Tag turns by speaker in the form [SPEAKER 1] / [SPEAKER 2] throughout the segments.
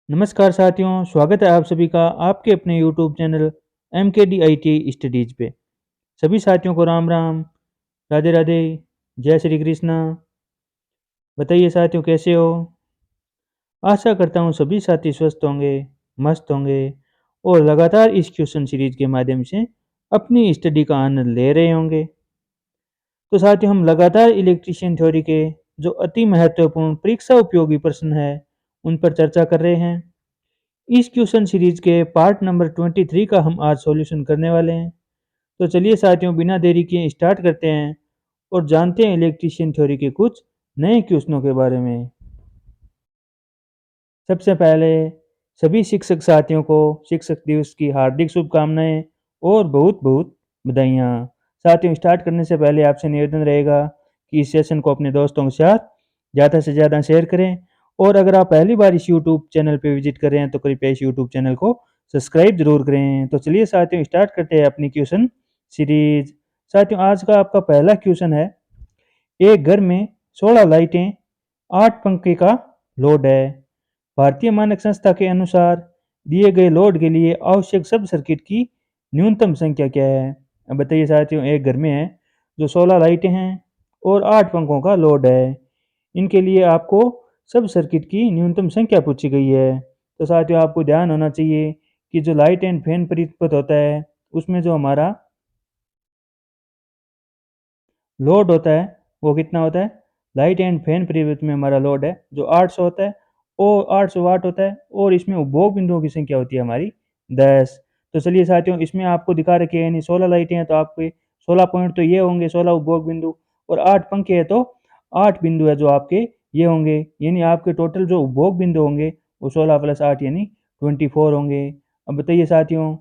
[SPEAKER 1] नमस्कार साथियों, स्वागत है आप सभी का आपके अपने यूट्यूब चैनल MKDIT स्टडीज पे। सभी साथियों को राम राम, राधे राधे, जय श्री कृष्णा। बताइए साथियों कैसे हो? आशा करता हूँ सभी साथी स्वस्थ होंगे, मस्त होंगे और लगातार इस क्वेश्चन सीरीज के माध्यम से अपनी स्टडी का आनंद ले रहे होंगे। तो साथियों हम लगातार इलेक्ट्रीशियन थ्योरी के जो अति महत्वपूर्ण परीक्षा उपयोगी प्रश्न है उन पर चर्चा कर रहे हैं। इस क्वेश्चन सीरीज के पार्ट नंबर 23 का हम आज सॉल्यूशन करने वाले हैं। तो चलिए साथियों बिना देरी किए स्टार्ट करते हैं और जानते हैं इलेक्ट्रीशियन थ्योरी के कुछ नए क्वेश्चनों के बारे में। सबसे पहले सभी शिक्षक साथियों को शिक्षक दिवस की हार्दिक शुभकामनाएं और बहुत बहुत बधाइयाँ। साथियों स्टार्ट करने से पहले आपसे निवेदन रहेगा कि इस सेशन को अपने दोस्तों के साथ ज़्यादा से ज़्यादा शेयर करें और अगर आप पहली बार इस यूट्यूब चैनल पर विजिट कर रहे हैं तो कृपया इस यूट्यूब चैनल को सब्सक्राइब जरूर करें। तो चलिए साथियों स्टार्ट करते हैं अपनी क्वेश्चन सीरीज। साथियों आज का आपका पहला क्वेश्चन है, एक घर में 16 लाइटें 8 पंखे का लोड है। भारतीय मानक संस्था के अनुसार दिए गए लोड के लिए आवश्यक सब सर्किट की न्यूनतम संख्या क्या है? अब बताइए साथियों, एक घर में है जो 16 लाइटें हैं और 8 पंखों का लोड है। इनके लिए आपको सब सर्किट की न्यूनतम संख्या पूछी गई है। तो साथियों आपको ध्यान होना चाहिए कि जो लाइट एंड फैन परिपथ होता है उसमें जो हमारा लोड होता है वो कितना होता है? लाइट एंड फैन परिपथ में हमारा लोड है जो 800 होता है और 800 वाट होता है और इसमें उपभोग बिंदुओं की संख्या होती है हमारी 10। तो चलिए साथियों इसमें आपको दिखा रखे हैं, यानी 16 लाइटें हैं तो आपके 16 पॉइंट तो ये होंगे 16 उपभोग बिंदु, और 8 पंखे हैं तो 8 बिंदु है जो आपके ये होंगे, यानी आपके टोटल जो उपभोग बिंदु होंगे वो 16 प्लस 8 यानी 24 होंगे। अब बताइए साथियों,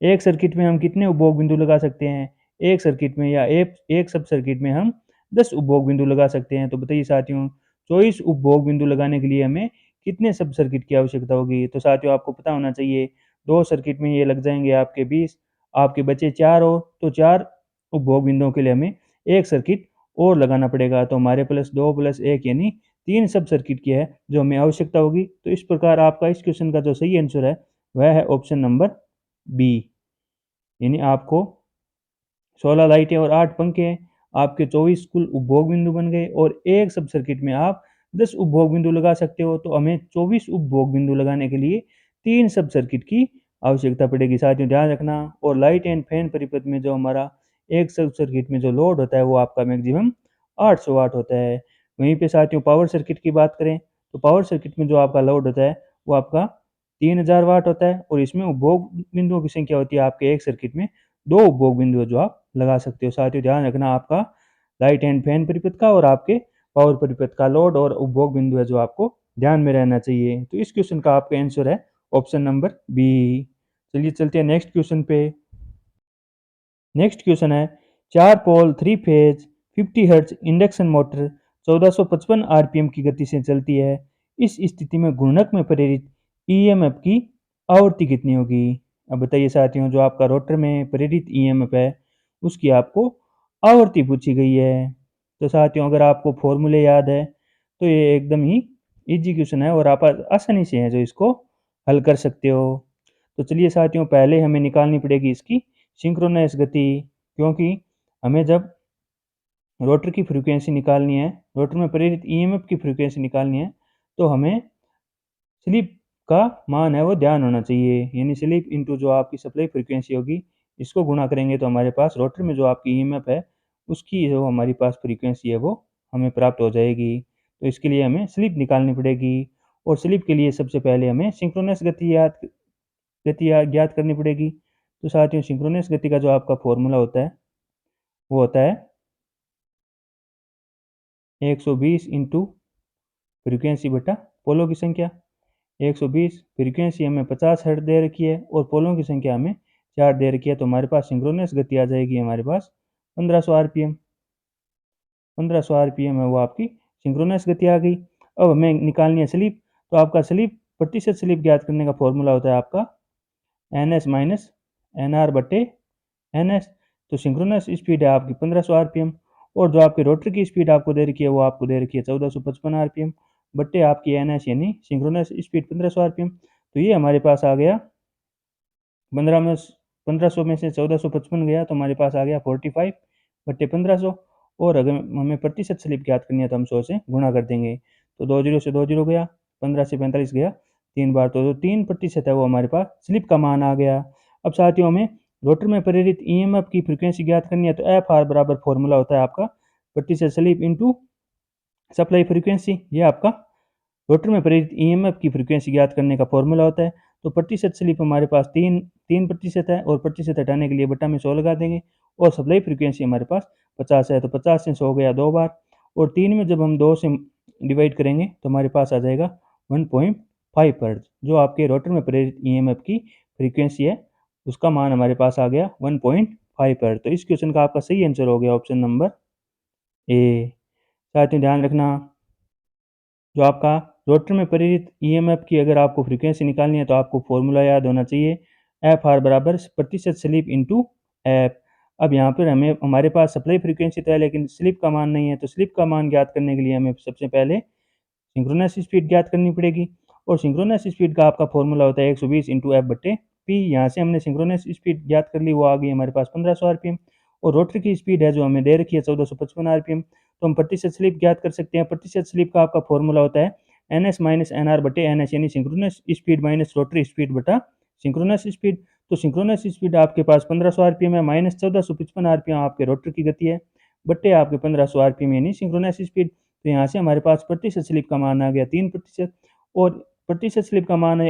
[SPEAKER 1] एक सर्किट में हम कितने उपभोग बिंदु लगा सकते हैं? एक सर्किट में या एक एक सब सर्किट में हम 10 उपभोग बिंदु लगा सकते हैं। तो बताइए साथियों 24 उपभोग बिंदु लगाने के लिए हमें कितने सब सर्किट की आवश्यकता होगी? तो साथियों आपको पता होना चाहिए, दो सर्किट में ये लग जाएंगे आपके 20, आपके बचे 4 और तो 4 उपभोग बिंदुओं के लिए हमें एक सर्किट और लगाना पड़ेगा। तो हमारे प्लस 2 प्लस 1 यानी 3 सब सर्किट की है जो हमें आवश्यकता होगी। तो इस प्रकार आपका इस क्वेश्चन का जो सही आंसर है वह है ऑप्शन नंबर बी, यानी आपको 16 लाइटें और 8 पंखे, आपके 24 कुल उपभोग बिंदु बन गए और एक सब सर्किट में आप 10 उपभोग बिंदु लगा सकते हो। तो हमें 24 उपभोग बिंदु लगाने के लिए 3 सब सर्किट की आवश्यकता पड़ेगी। साथियों ध्यान रखना, और लाइट एंड फैन परिपथ में जो हमारा एक सब सर्किट में जो लोड होता है वो आपका मैक्सिमम 800 वाट होता है। वहीं पे साथियों पावर सर्किट की बात करें तो पावर सर्किट में जो आपका लोड होता है वो आपका 3000 वाट होता है और इसमें उपभोग बिंदुओं की संख्या होती है आपके एक सर्किट में 2 उपभोग बिंदु जो आप लगा सकते हो। साथियों ध्यान रखना आपका लाइट एंड फैन परिपथ का और आपके पावर परिपथ का लोड और उपभोग बिंदु है जो आपको ध्यान में रहना चाहिए। तो इस क्वेश्चन का आपका आंसर है ऑप्शन नंबर बी। चलिए चलते हैं नेक्स्ट क्वेश्चन पे। नेक्स्ट क्वेश्चन है, 4 पोल 3 phase 50 hertz induction motor 1455 RPM की गति से चलती है। इस स्थिति में घूर्णक में प्रेरित ईएमएफ की आवृत्ति कितनी होगी? अब बताइए साथियों, जो आपका रोटर में प्रेरित ईएमएफ है उसकी आपको आवृत्ति पूछी गई है। तो साथियों अगर आपको फॉर्मूले याद है तो ये एकदम ही इजी क्वेश्चन है और आप आसानी से हैं जो इसको हल कर सकते हो। तो चलिए साथियों पहले हमें निकालनी पड़ेगी इसकी सिंक्रोनस गति, क्योंकि हमें जब रोटर की फ्रीक्वेंसी निकालनी है, रोटर में प्रेरित ईएमएफ की फ्रीक्वेंसी निकालनी है, तो हमें स्लिप का मान है वो ध्यान होना चाहिए, यानी स्लिप इनटू जो आपकी सप्लाई फ्रीक्वेंसी होगी इसको गुणा करेंगे तो हमारे पास रोटर में जो आपकी ईएमएफ है उसकी जो हमारे पास फ्रीक्वेंसी है वो हमें प्राप्त हो जाएगी। तो इसके लिए हमें स्लिप निकालनी पड़ेगी और स्लिप के लिए सबसे पहले हमें सिंक्रोनस गति ज्ञात करनी पड़ेगी। तो साथियों सिंक्रोनस गति का जो आपका फॉर्मूला होता है वो होता है 120 इंटू फ्रीक्वेंसी बटा पोलों की संख्या। 120 फ्रीक्वेंसी हमें 50 हर्ट्ज दे रखी है और पोलों की संख्या हमें 4 दे रखी है, तो हमारे पास सिंक्रोनस गति आ जाएगी हमारे पास 1500 आरपीएम। 1500 आरपीएम है वो आपकी सिंक्रोनस गति आ गई। अब हमें निकालनी है स्लिप, तो आपका स्लिप प्रतिशत स्लिप ज्ञात करने का फॉर्मूला होता है आपका N S minus N R बटे एन एस। तो सिंक्रोनस स्पीड है आपकी 1500 आरपीएम और जो आपके रोटर की स्पीड आपको दे रखी है वो आपको दे रखी है 1455 आरपीएम। बट्टे आपकी एनएस यानी सिंक्रोनस स्पीड 1500 आरपीएम। तो ये हमारे पास आ गया 1500 में से 1455 गया तो हमारे पास आ गया 45 बट्टे 1500। और अगर हमें प्रतिशत स्लिप ज्ञात करनी है तो हम 100 से गुणा कर देंगे। तो 2 जीरो से 2 जीरो गया, 15 से 45 गया 3 बार, तो जो 3% है वो हमारे पास स्लिप का मान आ गया। अब साथियों हमें रोटर में प्रेरित ईएमएफ की फ्रीक्वेंसी ज्ञात करनी है तो एफ आर बराबर फॉर्मूला होता है आपका प्रतिशत स्लिप इंटू सप्लाई फ्रीक्वेंसी। ये आपका रोटर में प्रेरित ईएमएफ की फ्रीक्वेंसी ज्ञात करने का फॉर्मूला होता है। तो प्रतिशत स्लिप हमारे पास 3% है और प्रतिशत हटाने के लिए बटा में 100 लगा देंगे और सप्लाई फ्रीक्वेंसी हमारे पास 50 है तो 50 से 100 गया 2 बार और 3 में जब हम 2 से डिवाइड करेंगे तो हमारे पास आ जाएगा 1.5 हर्ट्ज। जो आपके रोटर में प्रेरित ईएमएफ की फ्रीक्वेंसी है उसका मान हमारे पास आ गया 1.5 हर्ट्ज। तो इस क्वेश्चन का आपका सही आंसर हो गया ऑप्शन नंबर ए। साथ ही ध्यान रखना जो आपका रोटर में प्रेरित ईएमएफ की अगर आपको फ्रीक्वेंसी निकालनी है तो आपको फॉर्मूला याद होना चाहिए एफ आर बराबर प्रतिशत स्लिप इंटू एफ। अब यहाँ पर हमें हमारे पास सप्लाई फ्रीक्वेंसी तो है लेकिन स्लिप का मान नहीं है, तो स्लिप का मान ज्ञात करने के लिए हमें सबसे पहले सिंक्रोनस स्पीड ज्ञात करनी पड़ेगी और सिंक्रोनस स्पीड का आपका फॉर्मूला होता है 120 इंटू एफ बट्टे पी। यहाँ से हमने सिंक्रोनस स्पीड ज्ञात कर ली, वो आ गई हमारे पास 1500 आरपीएम और रोटर की स्पीड है जो हमें दे रखी है 1455 आरपीएम। तो हम प्रतिशत स्लिप ज्ञात कर सकते हैं। प्रतिशत स्लिप का आपका फॉर्मूला होता है N S minus N R बटे एन एस यानी synchronous speed minus rotary speed बटा सिंक्रोनस स्पीड। तो सिंक्रोनस स्पीड आपके पास 1500 आरपीएम है माइनस 1455 आरपीएम आपके रोटर की गति है बट्टे आपके 1500 आरपीएम यानी सिंक्रोनस स्पीड। तो यहाँ से हमारे पास प्रतिशत स्लिप का मान आ गया 3% और प्रतिशत स्लिप का मान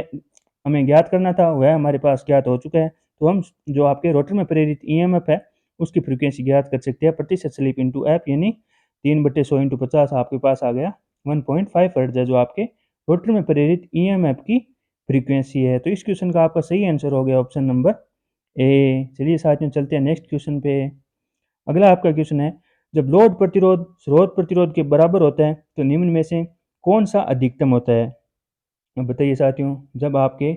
[SPEAKER 1] हमें ज्ञात करना था वह हमारे पास ज्ञात हो चुका है। तो हम जो आपके रोटर में प्रेरित ईएमएफ है उसकी फ्रीक्वेंसी ज्ञात कर सकते हैं प्रतिशत स्लिप इंटू एफ यानी 3/100 इंटू 50 आपके पास आ गया 1.5 हर्ट्ज है जो आपके रोटर में प्रेरित ईएमएफ की फ्रीक्वेंसी है। तो इस क्वेश्चन का आपका सही आंसर हो गया ऑप्शन नंबर ए। चलिए साथियों चलते हैं नेक्स्ट क्वेश्चन पे। अगला आपका क्वेश्चन है जब लोड प्रतिरोध स्रोत प्रतिरोध के बराबर होता है तो निम्न में से कौन सा अधिकतम होता है। अब बताइए साथियों, जब आपके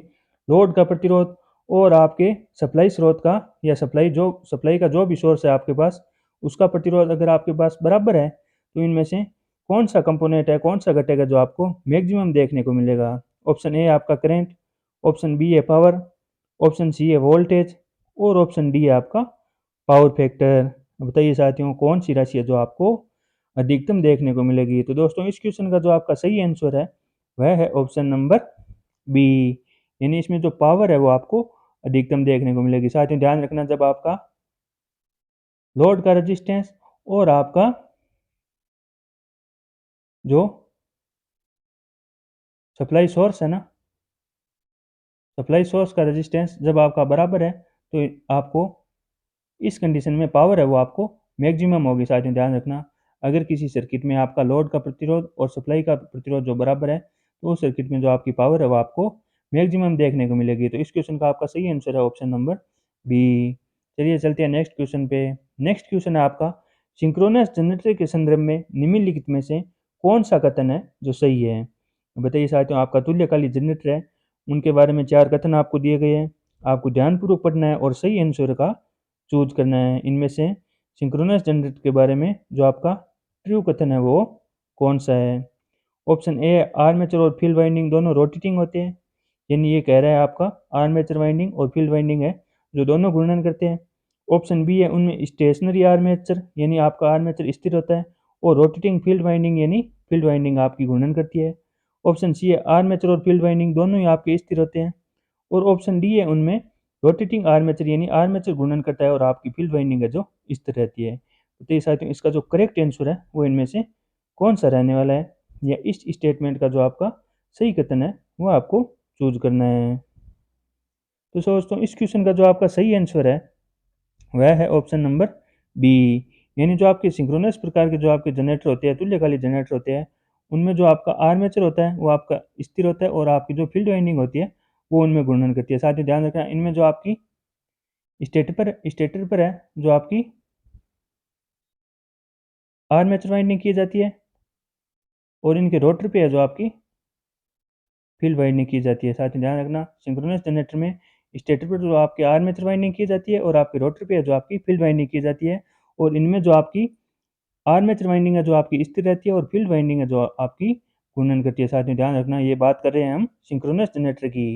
[SPEAKER 1] लोड का प्रतिरोध और आपके सप्लाई स्रोत का या सप्लाई का जो भी सोर्स है आपके पास उसका प्रतिरोध अगर आपके पास बराबर है तो इनमें से कौन सा कंपोनेंट है, कौन सा घटेगा जो आपको मैक्सिमम देखने को मिलेगा। ऑप्शन ए आपका करंट, ऑप्शन बी है पावर, ऑप्शन सी है वोल्टेज और ऑप्शन डी है आपका पावर फैक्टर। बताइए साथियों कौन सी राशि है जो आपको अधिकतम देखने को मिलेगी। तो दोस्तों इस क्वेश्चन का जो आपका सही आंसर है वह है ऑप्शन नंबर बी, यानी इसमें जो पावर है वो आपको अधिकतम देखने को मिलेगी। साथ ही ध्यान रखना जब आपका लोड का रेजिस्टेंस और आपका जो सप्लाई सोर्स है ना, सप्लाई सोर्स का रेजिस्टेंस जब आपका बराबर है तो आपको इस कंडीशन में पावर है वो आपको मैक्सिमम होगी। साथ ही ध्यान रखना अगर किसी सर्किट में आपका लोड का प्रतिरोध और सप्लाई का प्रतिरोध जो बराबर है तो उस सर्किट में जो आपकी पावर है वो आपको मैक्सिमम देखने को मिलेगी। तो इस क्वेश्चन का आपका सही आंसर है ऑप्शन नंबर बी। चलिए चलते हैं नेक्स्ट क्वेश्चन पे। नेक्स्ट क्वेश्चन है आपका सिंक्रोनस जनरेटर के संदर्भ में निम्नलिखित में से कौन सा कथन है जो सही है। बताइए साथियों, आपका तुल्यकालिक जनरेटर है उनके बारे में 4 कथन आपको दिए गए हैं, आपको ध्यानपूर्वक पढ़ना है और सही आंसर का चूज करना है। इनमें से सिंक्रोनस जनरेटर के बारे में जो आपका ट्रू कथन है वो कौन सा है। ऑप्शन ए आर्मेचर और फील्ड वाइंडिंग दोनों रोटेटिंग होते हैं, यानी ये कह रहा है आपका आर्मेचर वाइंडिंग और फील्ड वाइंडिंग है जो दोनों घूर्णन करते हैं। ऑप्शन बी है उनमें स्टेशनरी आर्मेचर यानी आपका आर्मेचर स्थिर होता है और रोटेटिंग फील्ड वाइंडिंग यानी फील्ड वाइंडिंग आपकी घूर्णन करती है। ऑप्शन सी है आर्मेचर और फील्ड वाइंडिंग दोनों ही आपके स्थिर होते हैं और ऑप्शन डी है उनमें रोटेटिंग आर्मेचर यानी आर्मेचर घूर्णन करता है और आपकी फील्ड वाइंडिंग है जो स्थिर रहती है। तो ये साथियों इसका जो करेक्ट आंसर है वो इनमें से कौन सा रहने वाला है या इस स्टेटमेंट का जो आपका सही कथन है वो आपको चूज करना है। तो दोस्तों इस क्वेश्चन का जो आपका सही आंसर है वह है ऑप्शन नंबर बी, यानी जो आपके सिंक्रोनस प्रकार के जो आपके जनरेटर होते हैं तुल्यकालिक जनरेटर होते हैं उनमें जो आपका आर्मेचर होता है वो आपका स्थिर होता है और आपकी जो फील्ड वाइंडिंग होती है वो उनमें घूर्णन करती है। साथ ही ध्यान रखना इनमें जो आपकी स्टेटर पर है जो आपकी आर्मेचर वाइंडिंग की जाती है और इनके रोटर पे है जो आपकी फील्ड वाइंडिंग की जाती है। साथ ही ध्यान रखना सिंक्रोनस जनरेटर में स्टेटर पर जो आपकी आर्मेचर वाइंडिंग की जाती है और आपके रोटर पे है जो आपकी फील्ड वाइंडिंग की जाती है और इनमें जो आपकी आर्मेचर वाइंडिंग है जो आपकी स्थिर रहती है और फील्ड वाइंडिंग है जो आपकी घूर्णन करती है। साथियों ध्यान रखना ये बात कर रहे हैं हम सिंक्रोनस जनरेटर की।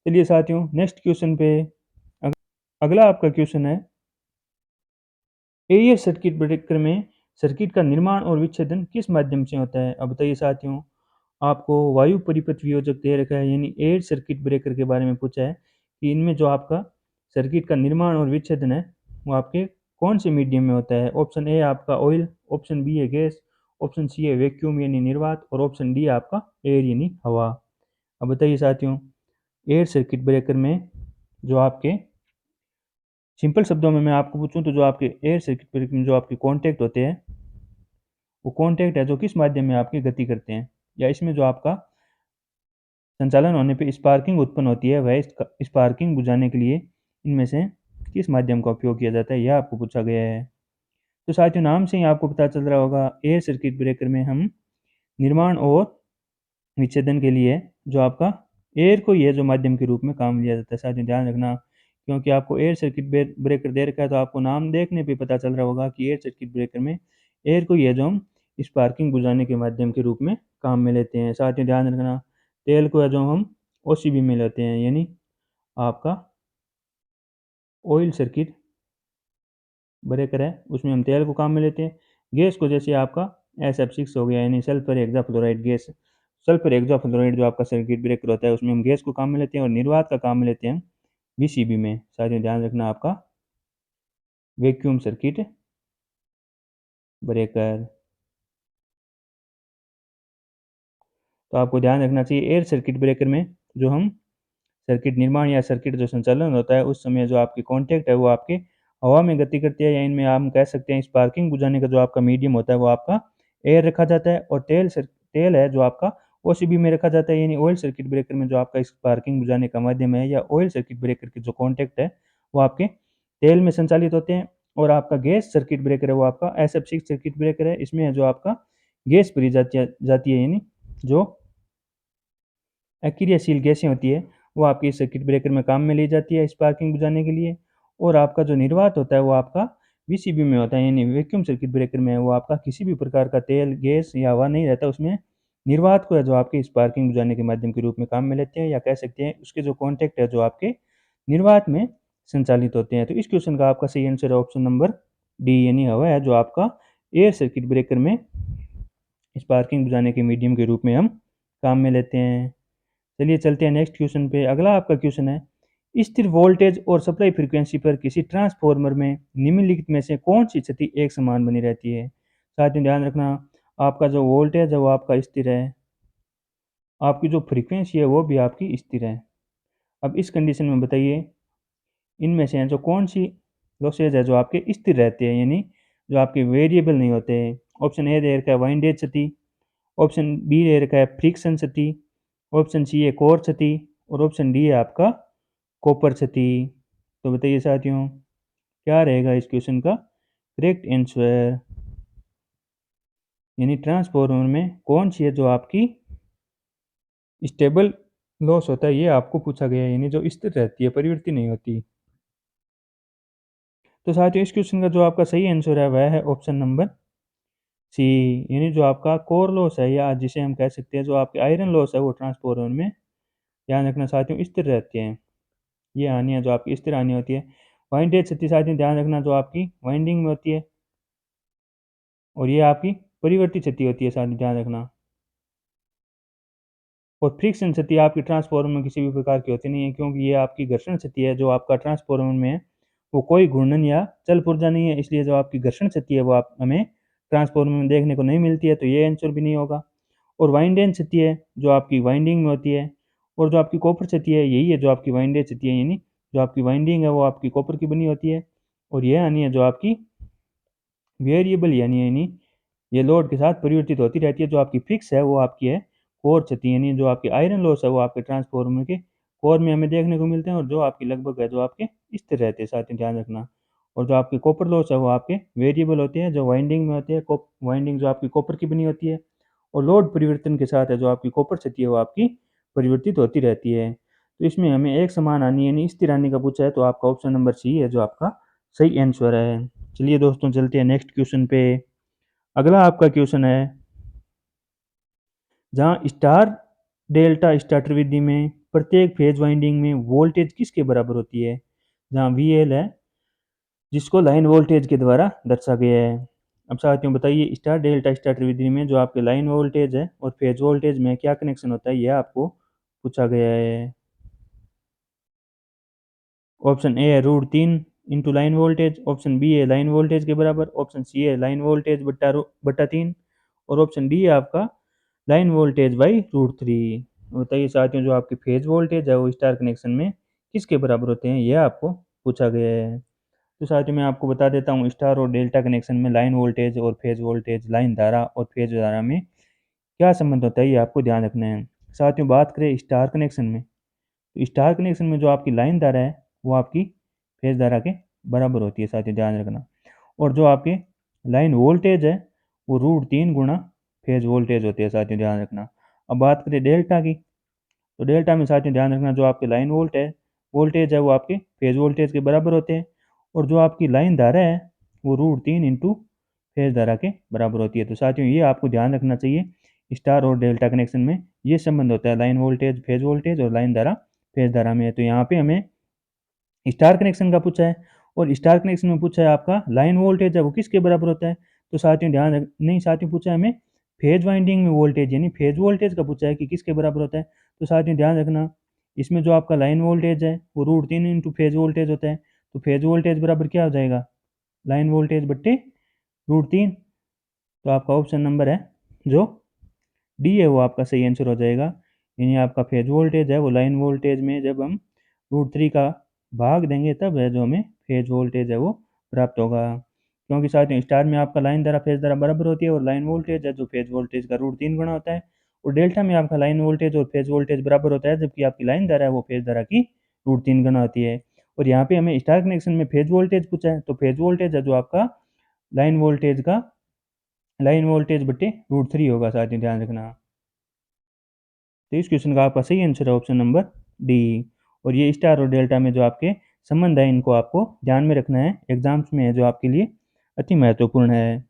[SPEAKER 1] चलिए साथियों नेक्स्ट क्वेश्चन पे अगला आपका क्वेश्चन है एईएस सर्किट ब्रेकर में सर्किट का निर्माण और विच्छेदन किस माध्यम से होता है। अब बताइए साथियों, आपको वायु परिपथ वियोजक दे रखा है यानी एयर सर्किट ब्रेकर के बारे में पूछा है कि इनमें जो आपका सर्किट का निर्माण और विच्छेदन है वो आपके कौन से मीडियम में होता है। ऑप्शन ए आपका ऑयल, ऑप्शन बी है गैस, ऑप्शन सी है वैक्यूम यानी निर्वात और ऑप्शन डी है आपका एयर यानी हवा। अब बताइए साथियों, एयर सर्किट ब्रेकर में जो आपके सिंपल शब्दों में मैं आपको पूछूं तो जो आपके एयर सर्किट ब्रेकर में जो आपके कॉन्टैक्ट होते हैं वो कॉन्टैक्ट है जो किस माध्यम में आपकी गति करते हैं, या इसमें जो आपका संचालन होने पे स्पार्किंग उत्पन्न होती है वह स्पार्किंग बुझाने के लिए इनमें से किस माध्यम का उपयोग किया जाता है, यह आपको पूछा गया है। तो साथियों नाम से ही आपको पता चल रहा होगा एयर सर्किट ब्रेकर में हम निर्माण और विच्छेदन के लिए जो आपका एयर को ही है जो माध्यम के रूप में काम लिया जाता है। साथियों ध्यान रखना, क्योंकि आपको एयर सर्किट ब्रेकर दे रखा है तो आपको नाम देखने पे पता चल रहा होगा कि एयर सर्किट ब्रेकर में एयर को ही है जो हम स्पार्किंग बुझाने के माध्यम के रूप में काम में लेते हैं। साथियों ध्यान रखना, तेल को है जो हम ओसीबी में लेते हैं यानी आपका ऑयल सर्किट ब्रेकर है उसमें हम तेल को काम में लेते हैं। गैस को जैसे आपका SF6 हो गया यानी sulphur hexafluoride gas, sulphur hexafluoride जो आपका सर्किट ब्रेकर होता है उसमें हम गैस को काम में लेते हैं और निर्वात का काम में लेते हैं वीसीबी में। साथियों ध्यान रखना आपका वैक्यूम सर्किट ब्रेकर। तो आपको ध्यान रखना चाहिए एयर सर्किट ब्रेकर में जो हम सर्किट निर्माण या सर्किट जो संचालन होता है उस समय जो आपकी कॉन्टैक्ट है वो आपके हवा में गति करती है या इनमें हम कह सकते हैं स्पार्किंग बुझाने का जो आपका मीडियम होता है वो आपका एयर रखा जाता है और तेल है जो आपका ओसीबी में रखा जाता है यानी ऑयल सर्किट ब्रेकर में जो आपका स्पार्किंग बुझाने का माध्यम है या ऑयल सर्किट ब्रेकर के जो कॉन्टैक्ट है वो आपके तेल में संचालित होते हैं। और आपका गैस सर्किट ब्रेकर है वो आपका SF6 सर्किट ब्रेकर है, इसमें है जो आपका गैस भरी जाती है यानी जो एक्रियाशील गैसें होती है वो आपके सर्किट ब्रेकर में काम में ली जाती है स्पार्किंग बुझाने के लिए। और आपका जो निर्वात होता है वो आपका वीसीबी में होता है यानी वैक्यूम सर्किट ब्रेकर में वो आपका किसी भी प्रकार का तेल गैस या हवा नहीं रहता उसमें। निर्वात को है जो आपके स्पार्किंग बुझाने के माध्यम के रूप में काम में लेते हैं या कह सकते हैं उसके जो कॉन्टैक्ट है जो आपके निर्वात में संचालित होते हैं। तो इस क्वेश्चन का आपका सही आंसर है ऑप्शन नंबर डी यानी हवा है जो आपका एयर सर्किट ब्रेकर में स्पार्किंग बुझाने के मीडियम के रूप में हम काम में लेते हैं। चलिए चलते हैं नेक्स्ट क्वेश्चन पे। अगला आपका क्वेश्चन है स्थिर वोल्टेज और सप्लाई फ्रीक्वेंसी पर किसी ट्रांसफार्मर में निम्नलिखित में से कौन सी स्थिति एक समान बनी रहती है। साथियों ध्यान रखना, आपका जो वोल्टेज है वो आपका स्थिर है, आपकी जो फ्रीक्वेंसी है वो भी आपकी स्थिर है। अब इस कंडीशन में बताइए इनमें से जो कौन सी लॉसेज है जो आपके स्थिर रहते हैं यानी जो आपके वेरिएबल नहीं होते हैं। ऑप्शन ए दे रखा है वाइंडेज क्षति, ऑप्शन बी दे रखा है फ्रिक्शन क्षति, ऑप्शन सी है कोर क्षति और ऑप्शन डी है आपका कॉपर क्षति। तो बताइए साथियों क्या रहेगा इस क्वेश्चन का करेक्ट आंसर, यानी ट्रांसफॉर्मर में कौन सी है जो आपकी स्टेबल लॉस होता है ये आपको पूछा गया है यानी जो स्थिर रहती है परिवर्ती नहीं होती। तो साथियों इस क्वेश्चन का जो आपका सही आंसर है वह है ऑप्शन नंबर सी यानी जो आपका कोर लॉस है या जिसे हम कह सकते हैं जो आपके आयरन लॉस है वो ट्रांसफॉर्मर में ध्यान रखना साथियों स्थिर रहते हैं। ये हानि है जो आपकी स्थिर हानि होती है। वाइंडेज क्षति साथियों ध्यान रखना जो आपकी वाइंडिंग में होती है और ये आपकी परिवर्ती क्षति होती है साथियों ध्यान रखना। और फ्रिक्शन क्षति आपकी ट्रांसफार्मर में किसी भी प्रकार की होती नहीं है क्योंकि ये आपकी घर्षण क्षति है जो आपका ट्रांसफार्मर में है वो कोई घूर्णन या चल पुर्जा नहीं है, इसलिए जो आपकी घर्षण क्षति है वो आप हमें ट्रांसफार्मर में देखने को नहीं मिलती है, तो ये आंसर भी नहीं होगा। और वाइंडेज क्षति है जो आपकी वाइंडिंग में होती है और जो आपकी कॉपर क्षति है यही है जो आपकी वाइंडेज क्षति है यानी जो आपकी वाइंडिंग है वो आपकी कॉपर की बनी होती है। और यह यानी है जो आपकी वेरिएबल यानी ये लोड के साथ परिवर्तित होती रहती है। जो आपकी फिक्स है वो आपकी है कोर क्षति यानी जो आपके आयरन लॉस है वो आपके ट्रांसफार्मर के कोर में हमें देखने को मिलते हैं और जो आपकी लगभग है जो आपके स्थिर रहते हैं साथ ही ध्यान रखना। और जो आपके कॉपर लॉस है वो आपके वेरिएबल होते हैं जो वाइंडिंग में होते हैं, वाइंडिंग जो आपकी कॉपर की बनी होती है और लोड परिवर्तन के साथ है जो आपकी कॉपर क्षति है वो आपकी परिवर्तित होती रहती है। तो इसमें हमें एक समान हानि यानी स्थिर हानि का पूछा है तो आपका ऑप्शन नंबर सी है जो आपका सही आंसर है। चलिए दोस्तों चलते हैं नेक्स्ट क्वेश्चन पे। अगला आपका क्वेश्चन है जहाँ स्टार डेल्टा स्टार्टर विधि में प्रत्येक फेज वाइंडिंग में वोल्टेज किसके बराबर होती है, जहाँ VL है जिसको लाइन वोल्टेज के द्वारा दर्शा गया है। अब साथियों बताइए स्टार डेल्टा स्टार्टर विधि में जो आपके लाइन वोल्टेज है और फेज वोल्टेज में क्या कनेक्शन होता है, यह आपको पूछा गया है। ऑप्शन ए है √3 into line voltage, option B है लाइन वोल्टेज के बराबर, ऑप्शन सी है लाइन वोल्टेज बट्टा 3 और ऑप्शन डी है आपका लाइन वोल्टेज बाई √3। बताइए साथियों जो आपके फेज वोल्टेज है वो स्टार कनेक्शन में किसके बराबर होते हैं, यह आपको पूछा गया है। तो साथियों मैं आपको बता देता हूँ स्टार और डेल्टा कनेक्शन में लाइन वोल्टेज और फेज वोल्टेज, लाइन धारा और फेज धारा में क्या संबंध होता है, ये आपको ध्यान रखना है। साथियों बात करें स्टार कनेक्शन में, तो स्टार कनेक्शन में जो आपकी लाइन धारा है वो आपकी फेज धारा के बराबर होती है, साथियों ध्यान रखना। और जो आपके लाइन वोल्टेज है वो √3 गुणा फेज वोल्टेज होती है, साथियों ध्यान रखना। अब बात करें डेल्टा की, तो डेल्टा में साथियों ध्यान रखना जो आपके लाइन वोल्टेज है वो आपके फेज वोल्टेज के बराबर होते हैं और जो आपकी लाइन धारा है वो √3 इंटू फेज धारा के बराबर होती है। तो साथियों ये आपको ध्यान रखना चाहिए, स्टार और डेल्टा कनेक्शन में ये संबंध होता है लाइन वोल्टेज फेज वोल्टेज और लाइन धारा फेज धारा में। तो यहाँ पे हमें स्टार कनेक्शन का पूछा है और स्टार कनेक्शन में पूछा है आपका लाइन वोल्टेज है वो किसके बराबर होता है, तो साथियों ध्यान रख नहीं साथियों पूछा है हमें फेज वाइंडिंग में वोल्टेज यानी फेज वोल्टेज का पूछा है कि किसके बराबर होता है। तो साथियों ध्यान रखना इसमें जो आपका लाइन वोल्टेज है वो √3 इंटू फेज वोल्टेज होता है, तो फेज वोल्टेज बराबर क्या हो जाएगा, लाइन वोल्टेज बट्टे √3। तो आपका ऑप्शन नंबर है जो डी है वो आपका सही आंसर हो जाएगा। यानी आपका फेज वोल्टेज है वो लाइन वोल्टेज में जब हम √3 का भाग देंगे तब है जो हमें फेज वोल्टेज है वो प्राप्त होगा। क्योंकि साथियों स्टार में आपका लाइन धारा फेज धारा बराबर होती है और लाइन वोल्टेज है जो फेज वोल्टेज का √3 गुना होता है, और डेल्टा में आपका लाइन वोल्टेज और फेज वोल्टेज बराबर होता है जबकि आपकी लाइन धारा है वो फेज धारा की √3 गुना होती है। और यहाँ पे हमें स्टार कनेक्शन में फेज वोल्टेज पूछा है, तो फेज वोल्टेज है जो आपका लाइन वोल्टेज का लाइन वोल्टेज बट्टे √3 होगा, साथियों ध्यान रखना। तो इस क्वेश्चन का आपका सही आंसर है ऑप्शन नंबर डी। और ये स्टार और डेल्टा में जो आपके संबंध है इनको आपको ध्यान में रखना है, एग्जाम्स में है जो आपके लिए अति महत्वपूर्ण है।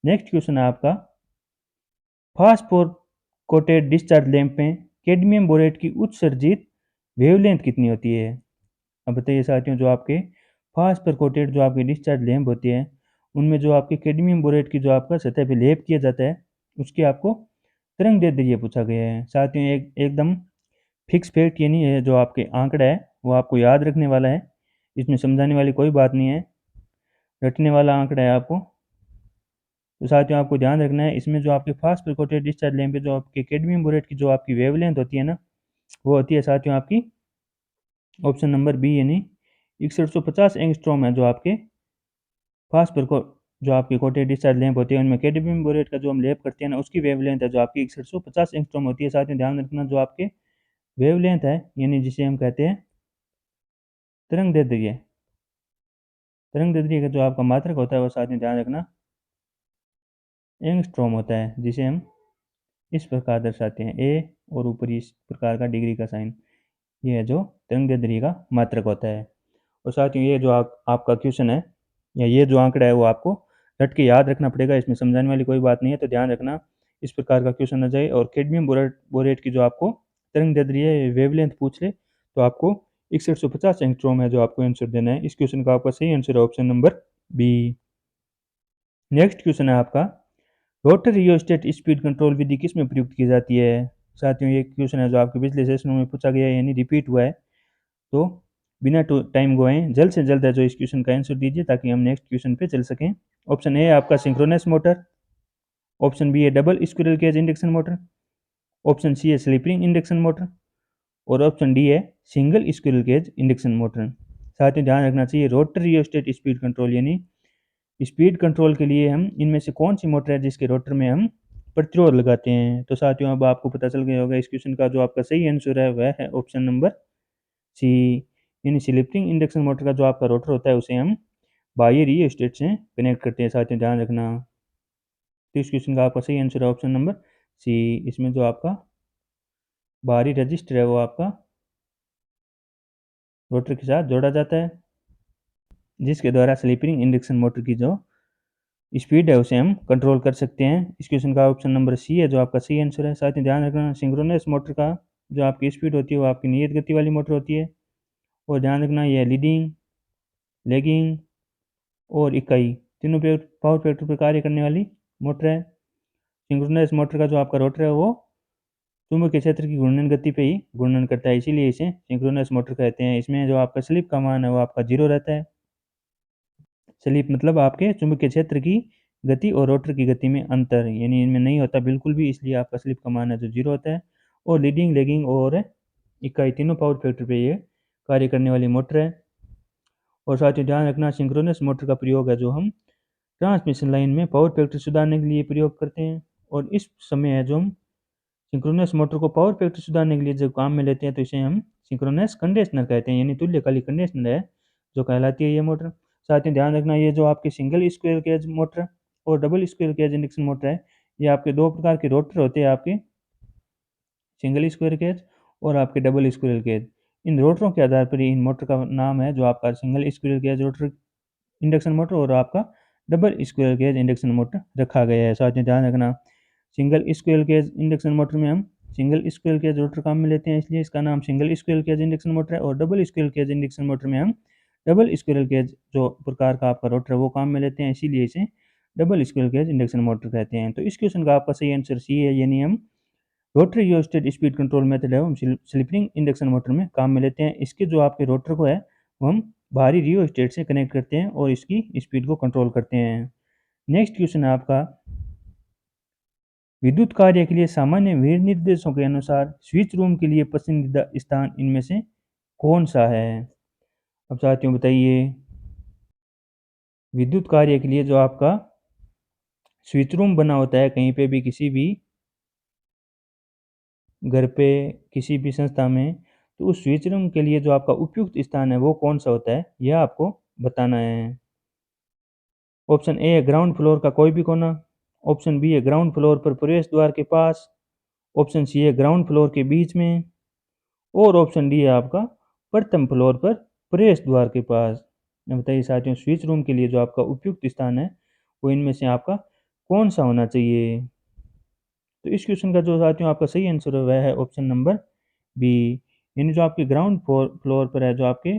[SPEAKER 1] नेक्स्ट क्वेश्चन है आपका फास्फोर कोटेड डिस्चार्ज लैंप में कैडमियम बोरेट की उत्सर्जित वेवलेंथ कितनी होती है। अब बताइए साथियों जो आपके फास्फोर कोटेड जो आपके डिस्चार्ज लैंप होती है उनमें जो आपके कैडमियम बोरेट की जो आपका सतह पे लेप किया जाता है उसकी आपको तरंग दैर्ध्य पूछा गया है। साथियों एकदम फिक्स फैक्ट यानी है जो आपके आंकड़ा है वो आपको याद रखने वाला है, इसमें समझाने वाली कोई बात नहीं है, रटने वाला आंकड़ा है आपको। तो साथियों आपको ध्यान रखना है इसमें जो आपके फास्ट प्रिकॉटेड डिस्चार्ज लैंप पे जो आपके कैडमियम बोरेट की जो आपकी वेवलेंथ होती है ना वो होती है साथियों आपकी ऑप्शन नंबर बी यानी 6150 एंगस्ट्रॉम है। जो आपके फास्ट प्रिको जो आपके कोटेड डिस्चार्ज लैंप होती है उनमें कैडमियम बोरेट का जो हम लेप करते हैं ना उसकी वेवलेंथ है जो आपकी 6150 एंगस्ट्रॉम होती है। साथियों ध्यान रखना जो आपके वेवलेंथ है यानी जिसे हम कहते हैं तरंग दैर्ध्य, तरंग दैर्ध्य का जो आपका मात्रक होता है वो साथ में ध्यान रखना एंगस्ट्रॉम होता है, जिसे हम इस प्रकार दर्शाते हैं ए और ऊपर इस प्रकार का डिग्री का साइन, ये है जो तरंग दैर्ध्य का मात्रक होता है। और साथ ही ये जो आपका क्वेश्चन है या ये जो आंकड़ा है वो आपको रट के याद रखना पड़ेगा, इसमें समझाने वाली कोई बात नहीं है। तो ध्यान रखना इस प्रकार का क्वेश्चन आ जाए और कैडमियम बोरेट की जो आपको तरंग दैर्ध्य वेवलेंथ पूछ ले तो आपको 6150 एंगस्ट्रॉम है जो आपको आंसर देना है। इस क्वेश्चन का आपका सही आंसर है option number B. Next question है आपका रोटर रियोस्टेट स्पीड कंट्रोल विधि किस में प्रयुक्त की जाती है। साथियों ये क्वेश्चन है जो आपके पिछले सेशनों में पूछा गया है यानी रिपीट हुआ है। तो बिना टाइम गवाए जल्द से जल्द है जो इस क्वेश्चन का आंसर दीजिए ताकि हम नेक्स्ट क्वेश्चन पे चल सकें। ऑप्शन ए है आपका सिंक्रोनस मोटर, ऑप्शन बी है double squirrel cage induction motor, option C है स्लिप रिंग इंडक्शन मोटर और ऑप्शन डी है single squirrel cage induction motor. साथ ही ध्यान रखना चाहिए रोटर रियोस्टेट स्पीड कंट्रोल यानी स्पीड कंट्रोल के लिए हम इनमें से कौन सी मोटर है जिसके रोटर में हम प्रतिरोध लगाते हैं। तो साथियों अब आपको पता चल गया होगा इस क्वेश्चन का जो आपका सही आंसर है वह है ऑप्शन नंबर सी यानी स्लिप रिंग इंडक्शन मोटर का जो आपका रोटर होता है उसे हम बाह्य रियोस्टेट से कनेक्ट करते हैं। साथियों ध्यान रखना तो इस क्वेश्चन का आपका सही आंसर है ऑप्शन नंबर सी। इसमें जो आपका बाहरी रजिस्टर है वो आपका रोटर के साथ जोड़ा जाता है जिसके द्वारा स्लिप रिंग इंडक्शन मोटर की जो स्पीड है उसे हम कंट्रोल कर सकते हैं। इस क्वेश्चन का ऑप्शन नंबर सी है जो आपका सही आंसर है। साथ ही ध्यान रखना सिंक्रोनस मोटर का जो आपकी स्पीड होती है वो आपकी नियत गति वाली मोटर होती है। और ध्यान रखना ये लीडिंग, लैगिंग और इकाई तीनों पे पावर फैक्टर पर कार्य करने वाली मोटर है। सिंक्रोनस मोटर का जो आपका रोटर है वो चुंबकीय क्षेत्र की घूर्णन गति पे ही घूर्णन करता है, इसीलिए इसे सिंक्रोनस मोटर कहते हैं। इसमें जो आपका स्लिप का मान है वो आपका 0 रहता है। स्लिप मतलब आपके चुंबकीय क्षेत्र की गति और रोटर की गति में अंतर, यानी इनमें नहीं होता बिल्कुल भी, इसलिए आपका स्लिप का मान है जो 0 होता है। और लीडिंग, लैगिंग और इकाई तीनों पावर फैक्टर पे ये कार्य करने वाली मोटर है। और साथ ही ध्यान रखना सिंक्रोनस मोटर का प्रयोग है जो हम ट्रांसमिशन लाइन में पावर फैक्टर सुधारने के लिए प्रयोग करते हैं। और इस समय है जो हम सिंक्रोनस मोटर को पावर फैक्टर सुधारने के लिए जब काम में लेते हैं तो इसे हम सिंक्रोनस कंडीशनर कहते हैं, यानी तुल्यकालिक कंडीशनर है जो कहलाती है ये मोटर। साथ ही ध्यान रखना ये जो आपकी सिंगल स्क्वेयर केज मोटर और double square cage induction motor है, ये आपके दो प्रकार के रोटर होते हैं, आपके सिंगल स्क्वायर केज और आपके डबल स्क्वायर केज। इन रोटरों के आधार पर ही इन मोटर का नाम है जो आपका single square cage rotor induction motor और आपका double square cage induction motor रखा गया है। साथ ही ध्यान रखना single square cage induction motor में हम सिंगल स्क्वायर केज रोटर काम में लेते हैं, इसलिए इसका नाम single square cage induction motor है। और double square cage induction motor में हम डबल स्क्वायर केज जो प्रकार का आपका रोटर है वो काम में लेते हैं, इसीलिए इसे double square cage induction motor कहते हैं। तो इस क्वेश्चन का आपका सही आंसर सी है, यानी हम rotary rheostat speed control method है वो हम स्लिप रिंग इंडक्शन मोटर में काम में लेते हैं। इसके जो आपके रोटर को है वो हम बाहरी रियोस्टेट से कनेक्ट करते हैं और इसकी स्पीड को कंट्रोल करते हैं। नेक्स्ट क्वेश्चन है आपका, विद्युत कार्य के लिए सामान्य विनिर्देशों के अनुसार स्विच रूम के लिए पसंदीदा स्थान इनमें से कौन सा है? अब साथियों बताइए, विद्युत कार्य के लिए जो आपका स्विच रूम बना होता है कहीं पे भी, किसी भी घर पे, किसी भी संस्था में, तो उस स्विच रूम के लिए जो आपका उपयुक्त स्थान है वो कौन सा होता है, यह आपको बताना है। ऑप्शन ए है ग्राउंड फ्लोर का कोई भी कोना, ऑप्शन बी है ग्राउंड फ्लोर पर प्रवेश द्वार के पास, ऑप्शन सी है ग्राउंड फ्लोर के बीच में, और ऑप्शन डी है आपका प्रथम फ्लोर पर प्रवेश द्वार के पास। अब बताइए साथियों, स्विच रूम के लिए जो आपका उपयुक्त स्थान है वो इनमें से आपका कौन सा होना चाहिए? तो इस क्वेश्चन का जो साथियों आपका सही आंसर है वह है ऑप्शन नंबर बी, यानी जो आपके ग्राउंड फ्लोर पर है, जो आपके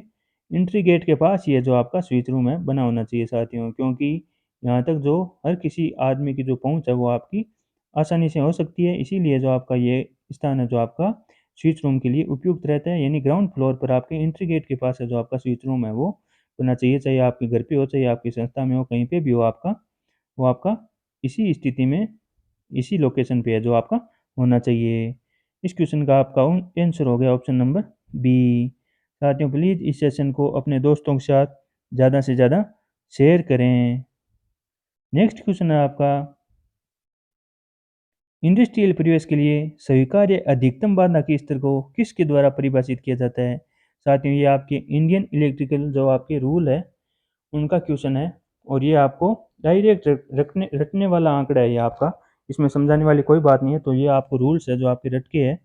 [SPEAKER 1] एंट्री गेट के पास ही है जो आपका स्विच रूम है बना होना चाहिए साथियों, क्योंकि यहाँ तक जो हर किसी आदमी की जो पहुँच है वो आपकी आसानी से हो सकती है, इसीलिए जो आपका ये स्थान है जो आपका स्विच रूम के लिए उपयुक्त रहता है। यानी ग्राउंड फ्लोर पर आपके एंट्री गेट के पास है जो आपका स्विच रूम है वो होना चाहिए, चाहे आपके घर पे हो, चाहे आपकी संस्था में हो, कहीं पे भी हो आपका, वो आपका इसी स्थिति में इसी लोकेशन पे है जो आपका होना चाहिए। इस क्वेश्चन का आपका आंसर हो गया ऑप्शन नंबर बी। साथियों प्लीज़ इस सेशन को अपने दोस्तों के साथ ज़्यादा से ज़्यादा शेयर करें। नेक्स्ट क्वेश्चन है आपका, इंडस्ट्रियल परिवेश के लिए स्वीकार्य अधिकतम बाधा के स्तर को किसके द्वारा परिभाषित किया जाता है? साथियों ये आपके इंडियन इलेक्ट्रिकल जो आपके रूल है उनका क्वेश्चन है, और ये आपको डायरेक्ट रखने रटने वाला आंकड़ा है ये आपका, इसमें समझाने वाली कोई बात नहीं है। तो ये आपको रूल्स है जो आपके रट के है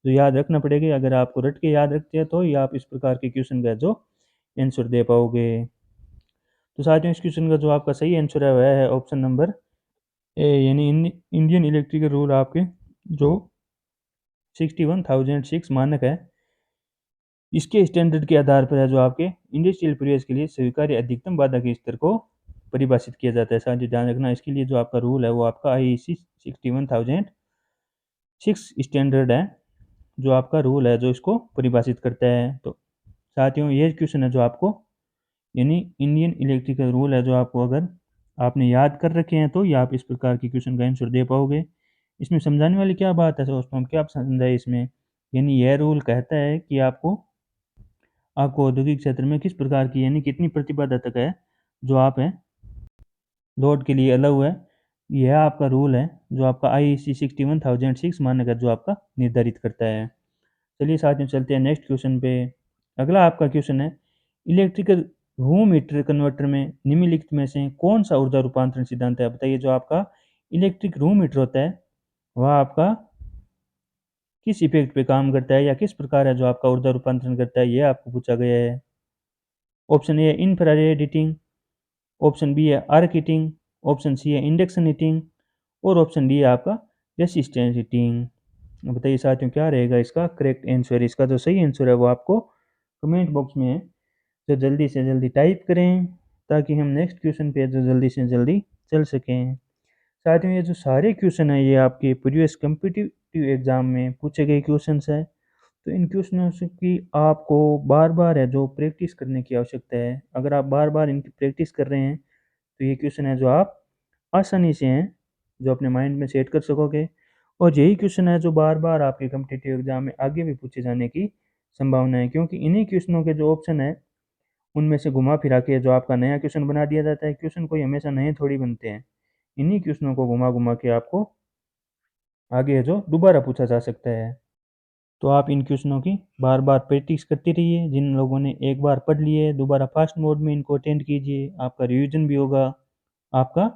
[SPEAKER 1] जो याद रखना पड़ेगा। अगर आपको रट के याद रखते हैं तो ये आप इस प्रकार के क्वेश्चन का जो आंसर दे पाओगे। तो साथियों इस क्वेश्चन का जो आपका सही आंसर है वह है ऑप्शन नंबर ए, यानी इंडियन इलेक्ट्रिकल रूल आपके जो 61,006 मानक है, इसके स्टैंडर्ड के आधार पर है जो आपके इंडस्ट्रियल परिवेश के लिए स्वीकार्य अधिकतम बाधा के स्तर को परिभाषित किया जाता है। साथ ही ध्यान रखना इसके लिए जो आपका रूल है वो आपका IEC 61,006 स्टैंडर्ड है जो आपका रूल है जो इसको परिभाषित करता है। तो साथियों ये क्वेश्चन है जो आपको, यानी इंडियन इलेक्ट्रिकल रूल है जो आपको अगर आपने याद कर रखे हैं तो ये आप इस प्रकार की क्वेश्चन का आंसर दे पाओगे। इसमें समझाने वाली क्या बात है दोस्तों, हम क्या समझाए इसमें, यानी यह रूल कहता है कि आपको आपको औद्योगिक क्षेत्र में किस प्रकार की, यानी कितनी प्रतिबाधा तक है जो आप है लोड के लिए अलाउ है, यह आपका रूल है जो आपका IEC 61,006 मानक है जो आपका निर्धारित करता है। चलिए साथ में चलते हैं नेक्स्ट क्वेश्चन पे। अगला आपका क्वेश्चन है, इलेक्ट्रिकल रूम हीटर कन्वर्टर में निम्नलिखित में से कौन सा ऊर्जा रूपांतरण सिद्धांत है? बताइए जो आपका इलेक्ट्रिक रूम हीटर होता है वह आपका किस इफेक्ट पे काम करता है या किस प्रकार है जो आपका ऊर्जा रूपांतरण करता है, यह आपको पूछा गया है। Option A infrared heating, option B है आर्क हीटिंग, ऑप्शन सी है इंडक्शन हीटिंग और ऑप्शन डी है आपका रेसिस्टेंस हीटिंग। बताइए साथियों क्या रहेगा इसका करेक्ट आंसर। इसका जो सही आंसर है वो आपको कमेंट बॉक्स में तो जल्दी से जल्दी टाइप करें ताकि हम नेक्स्ट क्वेश्चन पे जो जल्दी से जल्दी चल सकें। साथियों ये जो सारे क्वेश्चन हैं ये आपके प्रीवियस कम्पिटिटिव एग्जाम में पूछे गए क्वेश्चंस हैं। तो इन क्वेश्चनों की आपको बार बार है जो प्रैक्टिस करने की आवश्यकता है। अगर आप बार बार इनकी प्रैक्टिस कर रहे हैं तो ये क्वेश्चन है जो आप आसानी से हैं जो अपने माइंड में सेट कर सकोगे। और यही क्वेश्चन है जो बार बार आपके कम्पिटिटिव एग्जाम में आगे भी पूछे जाने की संभावना है, क्योंकि इन्हीं क्वेश्चनों के जो ऑप्शन है उनमें से घुमा फिरा के जो आपका नया क्वेश्चन बना दिया जाता है। क्वेश्चन कोई हमेशा नए थोड़ी बनते हैं, इन्हीं क्वेश्चनों को घुमा घुमा के आपको आगे है जो दोबारा पूछा जा सकता है। तो आप इन क्वेश्चनों की बार बार प्रैक्टिस करते रहिए। जिन लोगों ने एक बार पढ़ लिए दोबारा फास्ट मोड में इनको अटेंड कीजिए, आपका रिवीजन भी होगा, आपका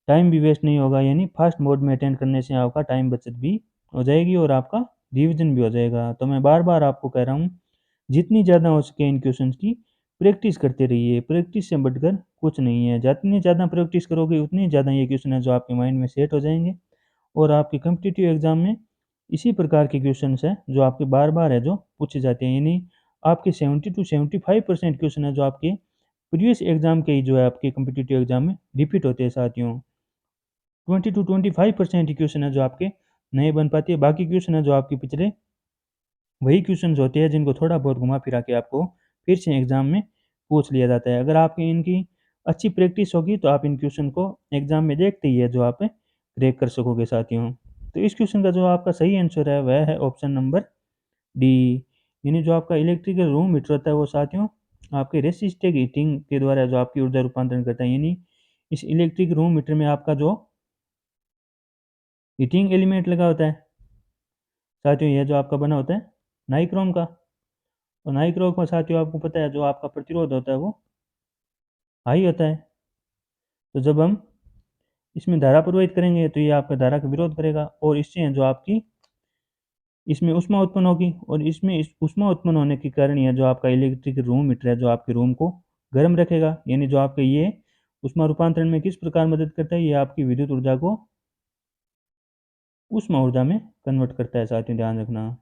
[SPEAKER 1] टाइम भी वेस्ट नहीं होगा। यानी फास्ट मोड में अटेंड करने से आपका टाइम बचत भी हो जाएगी और आपका रिवीजन भी हो जाएगा। तो मैं बार बार आपको कह रहा हूँ जितनी ज़्यादा हो सके इन क्वेश्चंस की प्रैक्टिस करते रहिए। प्रैक्टिस से बढ़कर कुछ नहीं है, जितनी ज़्यादा प्रैक्टिस करोगे उतनी ज़्यादा ये क्वेश्चन है जो आपके माइंड में सेट हो जाएंगे और आपके कम्पिटिटिव एग्जाम में इसी प्रकार के क्वेश्चंस हैं जो आपके बार बार है जो पूछे जाते हैं। यानी आपके 70 to 75% क्वेश्चन है जो आपके प्रीवियस एग्जाम के ही जो है आपके कम्पिटिटिव एग्जाम में रिपीट होते हैं साथियों। 20 to 25% क्वेश्चन है जो आपके नए बन पाती है, बाकी क्वेश्चन है जो आपके पिछले वही क्वेश्चंस होते हैं जिनको थोड़ा बहुत घुमा फिरा के आपको फिर से एग्जाम में पूछ लिया जाता है। अगर आपकी इनकी अच्छी प्रैक्टिस होगी तो आप इन क्वेश्चन को एग्जाम में देखते ही है जो आप क्रैक कर सकोगे साथियों। तो इस क्वेश्चन का जो आपका सही आंसर है वह है ऑप्शन नंबर डी। यानी जो आपका इलेक्ट्रिकल रूम हीटर होता है वो साथियों आपके रेसिस्टिव हीटिंग के द्वारा जो आपकी ऊर्जा रूपांतरण करता है। यानी इस इलेक्ट्रिक रूम हीटर में आपका जो हीटिंग एलिमेंट लगा होता है साथियों, यह जो आपका बना होता है नाइक्रोम का। और नाइक्रोम का साथियों आपको पता है जो आपका प्रतिरोध होता है वो हाई होता है। तो जब हम इसमें धारा प्रवाहित करेंगे तो ये आपका धारा का विरोध करेगा और इससे जो आपकी इसमें ऊष्मा उत्पन्न होगी और इसमें इस ऊष्मा उत्पन्न होने के कारण यह जो आपका इलेक्ट्रिक रूम हीटर है जो आपके रूम को गर्म रखेगा। यानी जो आपके ये ऊष्मा रूपांतरण में किस प्रकार मदद करता है, ये आपकी विद्युत ऊर्जा को ऊष्मा ऊर्जा में कन्वर्ट करता है साथियों, ध्यान रखना।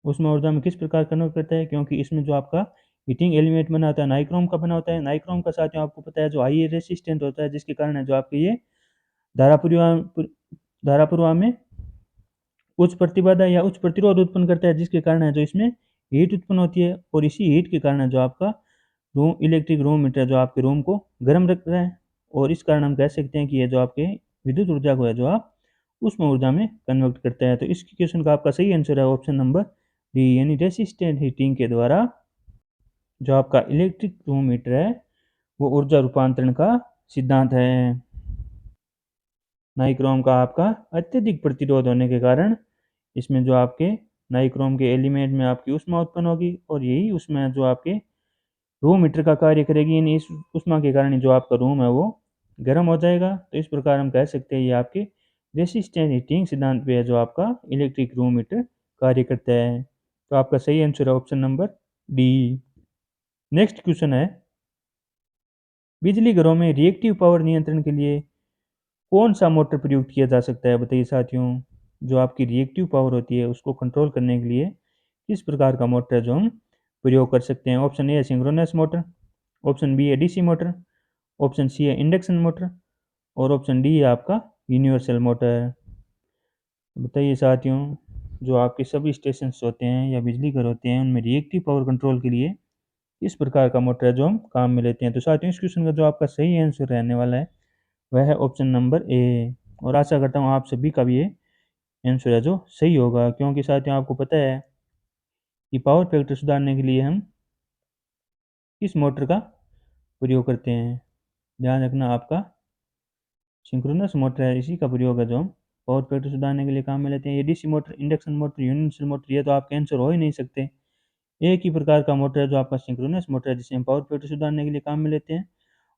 [SPEAKER 1] ऊष्मा ऊर्जा में किस प्रकार कन्वर्ट करता है, क्योंकि इसमें जो आपका हीटिंग एलिमेंट बना होता है नाइक्रोम का बना होता है। नाइक्रोम का साथियों आपको पता है जो हाई रेसिस्टेंट होता है, जिसके कारण है जो आपके ये धारा प्रवाह धारा प्रवाह में उच्च प्रतिबाधा या उच्च प्रतिरोध उत्पन्न करता है, जिसके कारण है जो इसमें हीट उत्पन्न होती है और इसी हीट के कारण है जो आपका रूम इलेक्ट्रिक रूम हीटर जो आपके रूम को गर्म रख रहा है। और इस कारण हम कह सकते हैं कि ये जो आपके विद्युत ऊर्जा को है जो आप उष्मा ऊर्जा में कन्वर्ट करता है। तो इस क्वेश्चन का आपका सही आंसर है ऑप्शन नंबर डी, यानी रेसिस्टेंट हीटिंग के द्वारा जो आपका इलेक्ट्रिक रूम हीटर है वो ऊर्जा रूपांतरण का सिद्धांत है। नाइक्रोम का आपका अत्यधिक प्रतिरोध होने के कारण इसमें जो आपके नाइक्रोम के एलिमेंट में आपकी ऊष्मा उत्पन्न होगी और यही ऊष्मा जो आपके रूम हीटर का कार्य करेगी। यानी इस ऊष्मा के कारण जो आपका रूम है वो गर्म हो जाएगा। तो इस प्रकार हम कह सकते हैं ये आपके रेसिस्टेंट हीटिंग सिद्धांत पे है जो आपका इलेक्ट्रिक रूम हीटर कार्य करता है। तो आपका सही आंसर है option number D. Next question है बिजली घरों में रिएक्टिव पावर नियंत्रण के लिए कौन सा मोटर प्रयुक्त किया जा सकता है। बताइए साथियों जो आपकी रिएक्टिव पावर होती है उसको कंट्रोल करने के लिए किस प्रकार का मोटर है जो हम प्रयोग कर सकते हैं। ऑप्शन ए है सिंक्रोनस मोटर, ऑप्शन बी है डीसी मोटर, ऑप्शन सी है इंडक्शन मोटर और ऑप्शन डी है आपका यूनिवर्सल मोटर। बताइए साथियों जो आपके सभी स्टेशन होते हैं या बिजली घर होते हैं उनमें रिएक्टिव पावर कंट्रोल के लिए इस प्रकार का मोटर है जो हम काम में लेते हैं। तो साथियों इस क्वेश्चन का जो आपका सही आंसर रहने वाला है वह है ऑप्शन नंबर ए। और आशा करता हूँ आप सभी का भी ये आंसर है जो सही होगा, क्योंकि साथियों आपको पता है कि पावर फैक्टर सुधारने के लिए हम किस मोटर का प्रयोग करते हैं। ध्यान रखना आपका सिंक्रोनस मोटर है, इसी का प्रयोग है जो हम पावर फैक्टर सुधारने के लिए काम में लेते हैं। ये DC motor, induction motor, universal motor ये तो आपके आंसर हो ही नहीं सकते। एक ही प्रकार का मोटर है जो आपका सिंक्रोनस मोटर है जिसे हम पावर फैक्टर सुधारने के लिए काम में लेते हैं।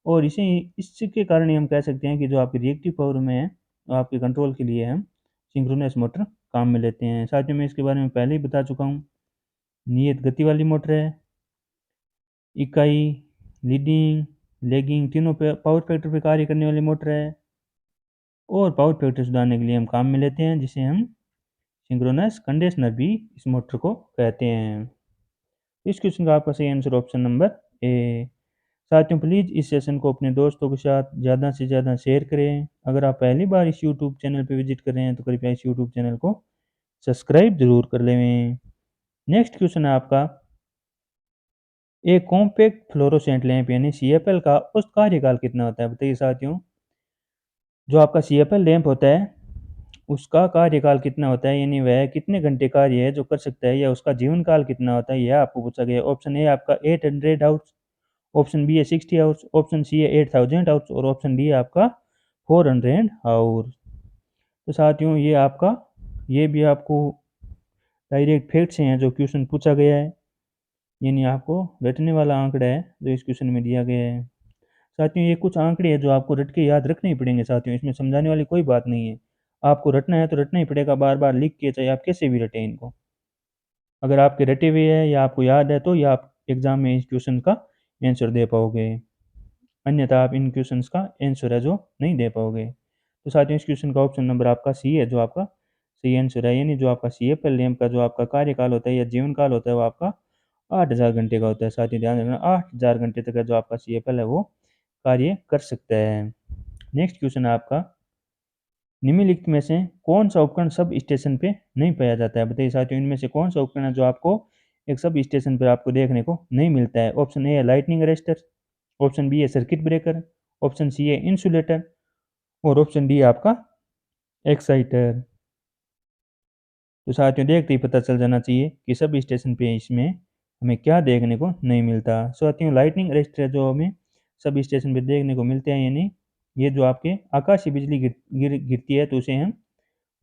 [SPEAKER 1] और इसे इसके कारण ही हम कह सकते हैं कि जो आपकी रिएक्टिव पावर में है आपके कंट्रोल के लिए हम सिंक्रोनस मोटर काम में लेते हैं। साथियों मैं इसके बारे में पहले ही बता चुका हूँ। नियत गति वाली मोटर है, इकाई, लीडिंग, लैगिंग, तीनों पे पावर फैक्टर पे कार्य करने वाली मोटर है। और पावर फैक्टर सुधारने के लिए हम काम में लेते हैं, जिसे हम सिंक्रोनस कंडीशनर भी इस मोटर को कहते हैं। इस क्वेश्चन का आपका सही आंसर ऑप्शन नंबर ए। साथियों, प्लीज़ इस सेशन को अपने दोस्तों के साथ ज़्यादा से ज़्यादा शेयर करें। अगर आप पहली बार इस यूट्यूब चैनल पे विजिट कर रहे हैं तो कृपया इस यूट्यूब चैनल को सब्सक्राइब ज़रूर कर लें। नेक्स्ट क्वेश्चन है आपका, एक कॉम्पैक्ट फ्लोरोसेंट लैंप यानी सीएफएल का औसत कार्यकाल कितना होता है? बताइए साथियों। जो आपका सीएफएल लैंप होता है उसका कार्यकाल कितना होता है, यानी वह कितने घंटे कार्य है जो कर सकता है, या उसका जीवन काल कितना होता है, यह आपको पूछा गया है। ऑप्शन ए आपका 800 आवर्स, ऑप्शन बी है 60 आवर्स, ऑप्शन सी है 8000 आवर्स और ऑप्शन डी है आपका 400 आवर्स। तो साथियों ये भी आपको डायरेक्ट फैक्ट से हैं जो क्वेश्चन पूछा गया है, यानी आपको रटने वाला आंकड़ा है जो इस क्वेश्चन में दिया गया है। साथियों, ये कुछ आंकड़े हैं जो आपको रट के याद रखने ही पड़ेंगे साथियों, इसमें समझाने वाली कोई बात नहीं है। आपको रटना है तो रटना ही पड़ेगा, बार बार लिख के, चाहे आप कैसे भी रटें इनको। अगर आपके रटे हुए है या आपको याद है तो या आप एग्जाम में इस क्वेश्चन का आंसर दे पाओगे, अन्यथा आप इन क्वेश्चंस का आंसर है जो नहीं दे पाओगे। तो साथियों, इस क्वेश्चन का ऑप्शन नंबर आपका सी है जो आपका सही आंसर है, यानी जो आपका सीएफएल लैंप का जो आपका कार्यकाल होता है या जीवन काल होता है वो आपका 8000 घंटे का होता है। साथियों ध्यान रखना, 8000 घंटे तक का जो आपका सीएफएल है वो कार्य कर सकता है। नेक्स्ट क्वेश्चन है आपका, निम्नलिखित में से कौन सा उपकरण सब स्टेशन पे नहीं पाया जाता है? बताइए साथियों, इनमें से कौन सा उपकरण है जो आपको एक सब स्टेशन पे आपको देखने को नहीं मिलता है? ऑप्शन ए है लाइटनिंग अरेस्टर, ऑप्शन बी है सर्किट ब्रेकर, ऑप्शन सी है इंसुलेटर और ऑप्शन डी है आपका एक्साइटर। तो साथियों, देखते ही पता चल जाना चाहिए कि सब स्टेशन पे इसमें हमें क्या देखने को नहीं मिलता। साथियों, लाइटनिंग अरेस्टर जो हमें सब स्टेशन पे देखने को मिलते हैं, यानी ये जो आपके आकाशीय बिजली गिरती है तो उसे हम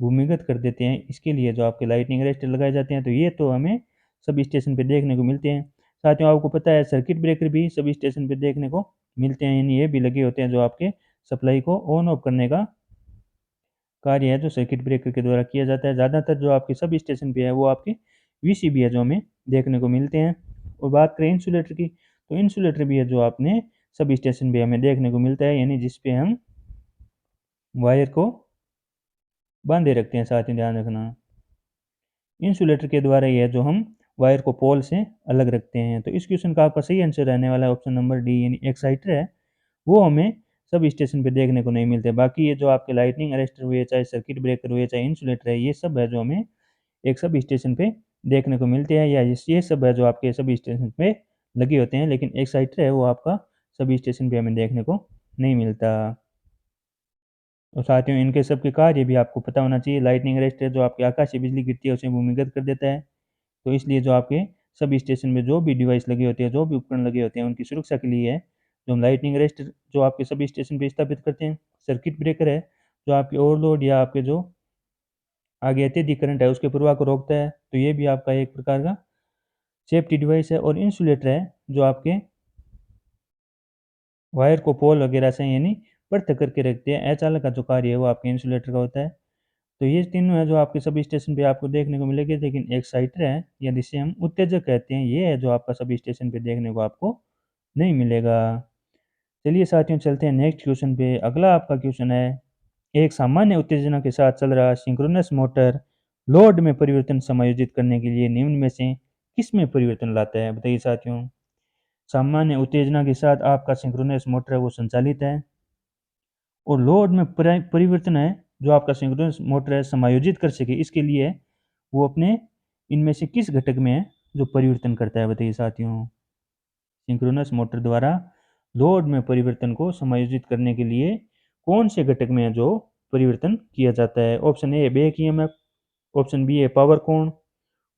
[SPEAKER 1] भूमिगत कर देते हैं, इसके लिए जो आपके लाइटनिंग अरेस्टर लगाए जाते हैं, तो ये तो हमें सब स्टेशन पे देखने को मिलते हैं। साथियों, आपको पता है सर्किट ब्रेकर भी सब स्टेशन पे देखने को मिलते हैं, यानी ये भी लगे होते हैं जो आपके सप्लाई को ऑन ऑफ करने का कार्य है जो सर्किट ब्रेकर के द्वारा किया जाता है। ज़्यादातर जो आपके सब स्टेशन पे है वो आपके वीसीबी है जो हमें देखने को मिलते हैं। और बात करें इंसुलेटर की, तो इंसुलेटर भी है जो आपने सब स्टेशन पे हमें देखने को मिलता है, यानी जिस पे हम वायर को बांधे रखते हैं। साथ ही ध्यान रखना, इंसुलेटर के द्वारा ही है जो हम वायर को पोल से अलग रखते हैं। तो इस क्वेश्चन का आपका सही आंसर रहने वाला है ऑप्शन नंबर डी, यानी एक्साइटर है वो हमें सब स्टेशन पे देखने को नहीं मिलते। बाकी ये जो आपके लाइटनिंग अरेस्टर हुए, चाहे सर्किट ब्रेकर हुए, चाहे इंसुलेटर है, ये सब है जो हमें एक सब स्टेशन पे देखने को मिलते हैं, या ये सब है जो आपके सब स्टेशन पे लगे होते हैं, लेकिन एक्साइटर है वो आपका सब स्टेशन पे हमें देखने को नहीं मिलता। और साथियों, इनके सब के कार्य भी आपको पता होना चाहिए। लाइटनिंग अरेस्टर जो आपकी आकाशीय बिजली गिरती है उसे भूमिगत कर देता है, तो इसलिए जो आपके सब स्टेशन में जो भी डिवाइस लगे होते हैं, जो भी उपकरण लगे होते हैं, उनकी सुरक्षा के लिए है जो हम लाइटनिंग अरेस्टर जो आपके सब स्टेशन पे स्थापित करते हैं। सर्किट ब्रेकर है जो आपके ओवरलोड या आपके जो आगे अत्यधिक करंट है उसके प्रवाह को रोकता है, तो ये भी आपका एक प्रकार का सेफ्टी डिवाइस है। और इंसुलेटर है जो आपके वायर को पोल वगैरह से यानी पृथक करके रखते हैं। अचालक का जो कार्य है वो आपके इंसुलेटर का होता है। तो ये तीनों है जो आपके सब स्टेशन पे आपको देखने को मिलेंगे, लेकिन एक्साइटर है या जिसे हम उत्तेजक कहते हैं, ये है जो आपका सब स्टेशन पे देखने को आपको नहीं मिलेगा। चलिए साथियों, चलते हैं नेक्स्ट क्वेश्चन पे। अगला आपका क्वेश्चन है, एक सामान्य उत्तेजना के साथ चल रहा सिंक्रोनस मोटर लोड में परिवर्तन समायोजित करने के लिए निम्न में से किस में परिवर्तन लाता है? बताइए साथियों। सामान्य उत्तेजना के साथ आपका सिंक्रोनस मोटर है वो संचालित है, और लोड में परिवर्तन है जो आपका सिंक्रोनस मोटर है समायोजित कर सके, इसके लिए वो अपने इनमें से किस घटक में है जो परिवर्तन करता है? बताइए साथियों। सिंक्रोनस मोटर द्वारा लोड में परिवर्तन को समायोजित करने के लिए कौन से घटक में है जो परिवर्तन किया जाता है? ऑप्शन ए है बैक ईएमएफ, ऑप्शन बी है पावर कोण,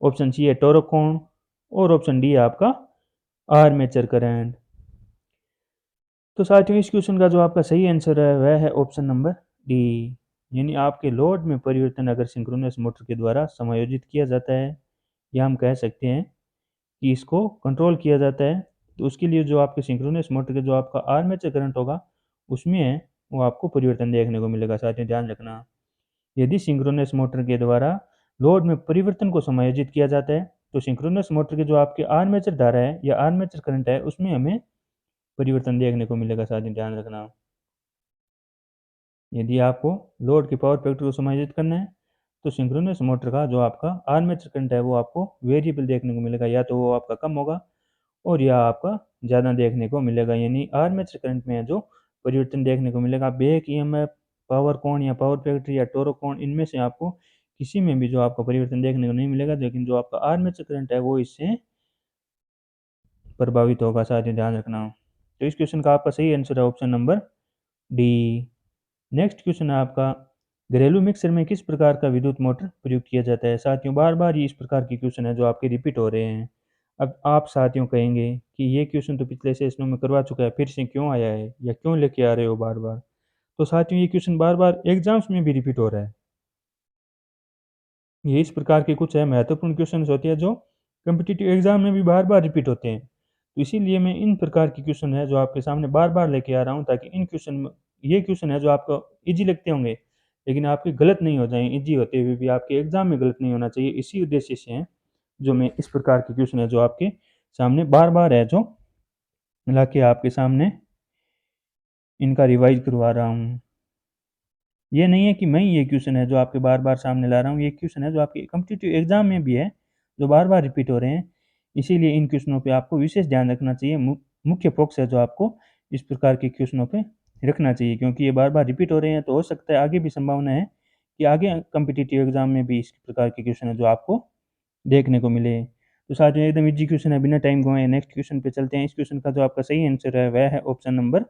[SPEAKER 1] ऑप्शन सी है टॉर्क कोण और ऑप्शन डी है आपका आर्मेचर करंट। तो साथियों, इस क्वेश्चन का जो आपका सही आंसर है वह है ऑप्शन नंबर डी, यानी आपके लोड में परिवर्तन अगर सिंक्रोनस मोटर के द्वारा समायोजित किया जाता है, या हम कह सकते हैं कि इसको कंट्रोल किया जाता है, तो उसके लिए जो आपके सिंक्रोनस मोटर के जो आपका आर्मेचर करंट होगा उसमें है वो आपको परिवर्तन देखने को मिलेगा। साथियों ध्यान रखना, यदि सिंक्रोनस मोटर के द्वारा लोड में परिवर्तन को समायोजित किया जाता है तो सिंक्रोनस मोटर के जो आपके आर्मेचर धारा है या आर्मेचर करंट है उसमें हमें परिवर्तन देखने को मिलेगा, साथियों ध्यान रखना। यदि आपको लोड के पावर फैक्टर को समायोजित करना है तो सिंक्रोनस मोटर का जो आपका आर्मेचर करंट है वो आपको वेरिएबल देखने को मिलेगा, या तो वो आपका कम होगा और या आपका ज़्यादा देखने को मिलेगा। यानी आर्मेचर करंट में जो परिवर्तन देखने को मिलेगा, बैक ईएमएफ, पावर कोण या पावर फैक्टर या टॉर्क कोण, इनमें से आपको किसी में भी जो आपका परिवर्तन देखने को नहीं मिलेगा, लेकिन जो आपका आर्मेचर करंट है वो इससे प्रभावित होगा, साथियों ध्यान रखना। तो इस क्वेश्चन का आपका सही आंसर है option number D. Next question है आपका, घरेलू मिक्सर में किस प्रकार का विद्युत मोटर प्रयोग किया जाता है। साथियों बार बार ये इस प्रकार के क्वेश्चन है जो आपके रिपीट हो रहे हैं। अब आप साथियों कहेंगे कि ये क्वेश्चन तो पिछले सेशनों में करवा चुका है, फिर से क्यों आया है या क्यों लेके आ रहे हो बार बार। तो साथियों ये क्वेश्चन बार बार एग्जाम्स में भी रिपीट हो रहा है। ये इस प्रकार के कुछ है महत्वपूर्ण क्वेश्चन होते हैं जो कम्पिटिटिव एग्जाम में भी बार बार रिपीट होते हैं। तो इसीलिए मैं इन प्रकार के क्वेश्चन है जो आपके सामने बार बार लेके आ रहा हूँ, ताकि इन क्वेश्चन में ये क्वेश्चन है जो आपको इजी लगते होंगे लेकिन आपके गलत नहीं हो जाए, इजी होते हुए भी आपके एग्जाम में गलत नहीं होना चाहिए। इसी उद्देश्य से है जो मैं इस प्रकार के क्वेश्चन है जो आपके सामने बार बार है जो मिला के आपके सामने इनका रिवाइज करवा रहा हूँ। ये नहीं है कि मैं ये क्वेश्चन है जो आपके बार बार सामने ला रहा हूँ, ये क्वेश्चन है जो आपके कॉम्पिटिटिव एग्जाम में भी है जो बार बार रिपीट हो रहे हैं। इसीलिए इन क्वेश्चनों पे आपको विशेष ध्यान रखना चाहिए। मुख्य फोकस है जो आपको इस प्रकार के क्वेश्चनों पे रखना चाहिए, क्योंकि ये बार बार रिपीट हो रहे हैं। तो हो सकता है आगे भी संभावना है कि आगे कॉम्पिटिटिव एग्जाम में भी इस प्रकार के क्वेश्चन है जो आपको देखने को मिले। तो साथियों एकदम इजी क्वेश्चन है, बिना टाइम गवाए नेक्स्ट क्वेश्चन पे चलते हैं। इस क्वेश्चन का जो आपका सही आंसर है वह है ऑप्शन नंबर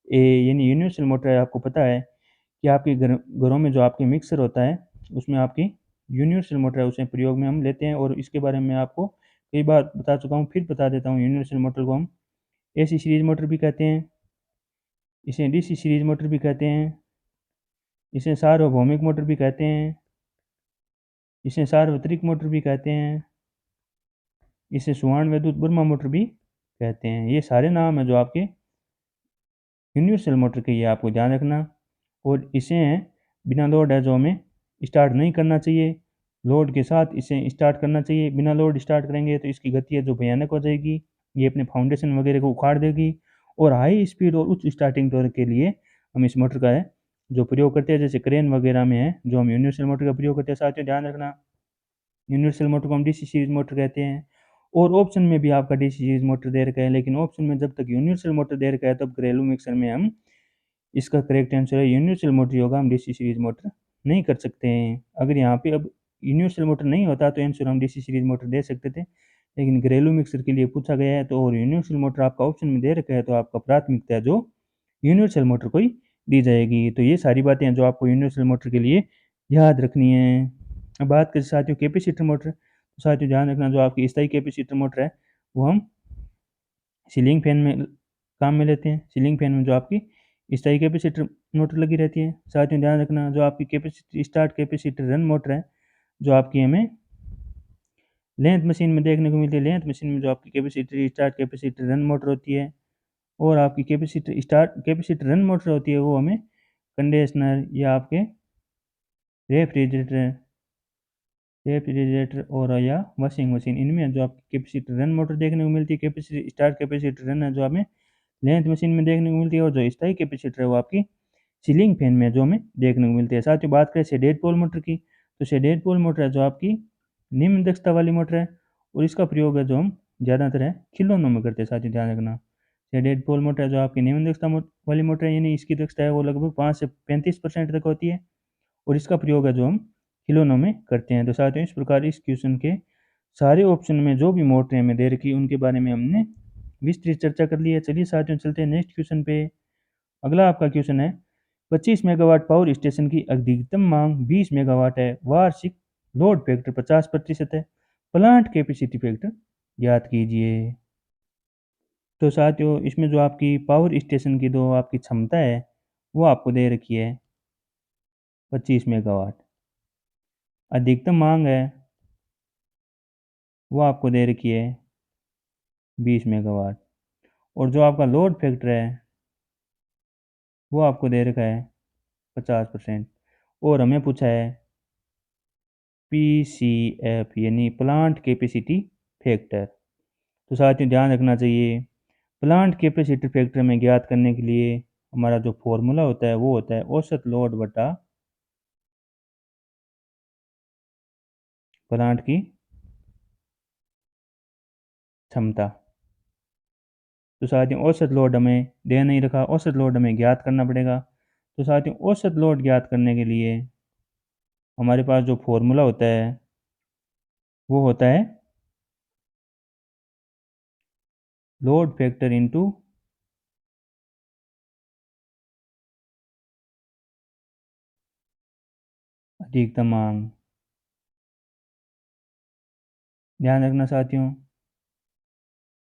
[SPEAKER 1] ए, यानी यूनिवर्सल मोटर है। आपको पता है कि आपके घरों में जो आपके मिक्सर होता है उसमें आपकी यूनिवर्सल मोटर है, उसे प्रयोग में हम लेते हैं। और इसके बारे में आपको कई बार बता चुका हूँ, फिर बता देता हूँ। यूनिवर्सल मोटर को हम एसी सीरीज मोटर भी कहते हैं, इसे डीसी सीरीज मोटर भी कहते हैं, इसे सार्वभौमिक मोटर भी कहते हैं, इसे सार्वत्रिक मोटर भी कहते हैं, इसे सुवर्ण विद्युत ब्रह्मा मोटर भी कहते हैं। ये सारे नाम है जो आपके यूनिवर्सल मोटर के, ये आपको ध्यान रखना। और इसे बिना लोड है जो हमें स्टार्ट नहीं करना चाहिए, लोड के साथ इसे स्टार्ट करना चाहिए। बिना लोड स्टार्ट करेंगे तो इसकी गति है जो भयानक हो जाएगी, ये अपने फाउंडेशन वगैरह को उखाड़ देगी। और हाई स्पीड और उच्च स्टार्टिंग टॉर्क के लिए हम इस मोटर का है जो प्रयोग करते हैं, जैसे क्रेन वगैरह में है जो हम यूनिवर्सल मोटर का प्रयोग करते हैं। साथियों ध्यान रखना, यूनिवर्सल मोटर को हम डीसी सीरीज मोटर कहते हैं। और ऑप्शन में भी आपका डीसी सीरीज मोटर दे रखा है, लेकिन ऑप्शन में जब तक यूनिवर्सल मोटर दे रखा है तब घरेलू मिक्सर में हम इसका करेक्ट आंसर है यूनिवर्सल मोटर होगा, हम डीसी सीरीज मोटर नहीं कर सकते हैं। अगर यहाँ पे अब यूनिवर्सल मोटर नहीं होता तो आंसर हम डीसी सीरीज मोटर दे सकते थे, लेकिन घरेलू मिक्सर के लिए पूछा गया है तो और यूनिवर्सल मोटर आपका ऑप्शन में दे रखा है तो आपका प्राथमिकता है जो यूनिवर्सल मोटर को ही दी जाएगी। तो ये सारी बातें हैं जो आपको यूनिवर्सल मोटर के लिए याद रखनी है। अब बात करें साथियों कैपेसिटर मोटर, तो साथियों ध्यान रखना जो आपकी स्थायी कैपेसिटर मोटर है वो हम सीलिंग फैन में काम में लेते हैं। सीलिंग फैन में जो आपकी स्थायी कैपेसिटर मोटर लगी रहती है। साथियों ध्यान रखना जो आपकी capacity start capacitor run motor है जो आपकी हमें लेंथ मशीन में देखने को मिलती है। लेंथ मशीन में जो आपकी capacitor start capacitor run motor होती है और आपकी capacitor start capacitor run motor होती है वो हमें कंडीशनर या आपके रेफ्रिजरेटर रेफ्रिजरेटर और या वॉशिंग मशीन, इनमें जो आपकी कैपेसिटर रन मोटर देखने को मिलती है। कैपेसिटी स्टार्ट कैपेसिटर रन है जो हमें लेंथ मशीन में देखने को मिलती है, और जो स्थायी कैपेसिटर है वो आपकी सीलिंग फैन में जो हमें देखने को मिलती है। साथ ही बात करें शेडेड पोल मोटर की, तो शेडेड पोल मोटर है जो आपकी निम्न दक्षता वाली मोटर है और इसका प्रयोग है जो हम ज़्यादातर है खिलौनों में करते हैं। साथ ही ध्यान रखना शेडेड पोल मोटर है जो आपकी निम्न दक्षता वाली मोटर है, यानी इसकी दक्षता है वो लगभग 5 से 35% तक होती है और इसका प्रयोग है जो हम खिलौनों में करते हैं। तो साथियों इस प्रकार इस क्वेश्चन के सारे ऑप्शन में जो भी मोटरें हमें दे रखी उनके बारे में हमने विस्तृत चर्चा कर ली है। चलिए साथियों चलते हैं नेक्स्ट क्वेश्चन पे। अगला आपका क्वेश्चन है 25 मेगावाट पावर स्टेशन की अधिकतम मांग 20 मेगावाट है, वार्षिक लोड फैक्टर 50% है, प्लांट कैपेसिटी फैक्टर ज्ञात कीजिए। तो साथियों इसमें जो आपकी पावर स्टेशन की जो आपकी क्षमता है वो आपको दे रखी है 25 मेगावाट, अधिकतम मांग है वो आपको दे रखी है 20 मेगावाट, और जो आपका लोड फैक्टर है वो आपको दे रखा है 50%। और हमें पूछा है पीसीएफ यानी प्लांट कैपेसिटी फैक्टर। तो साथियों ध्यान रखना चाहिए प्लांट कैपेसिटी फैक्टर में ज्ञात करने के लिए हमारा जो फॉर्मूला होता है वो होता है औसत लोड बटा प्लांट की क्षमता। तो साथियों औसत लोड हमें दे नहीं रखा, औसत लोड हमें ज्ञात करना पड़ेगा। तो साथियों औसत लोड ज्ञात करने के लिए हमारे पास जो फॉर्मूला होता है वो होता है लोड फैक्टर इनटू अधिकतम मांग। ध्यान रखना साथियों,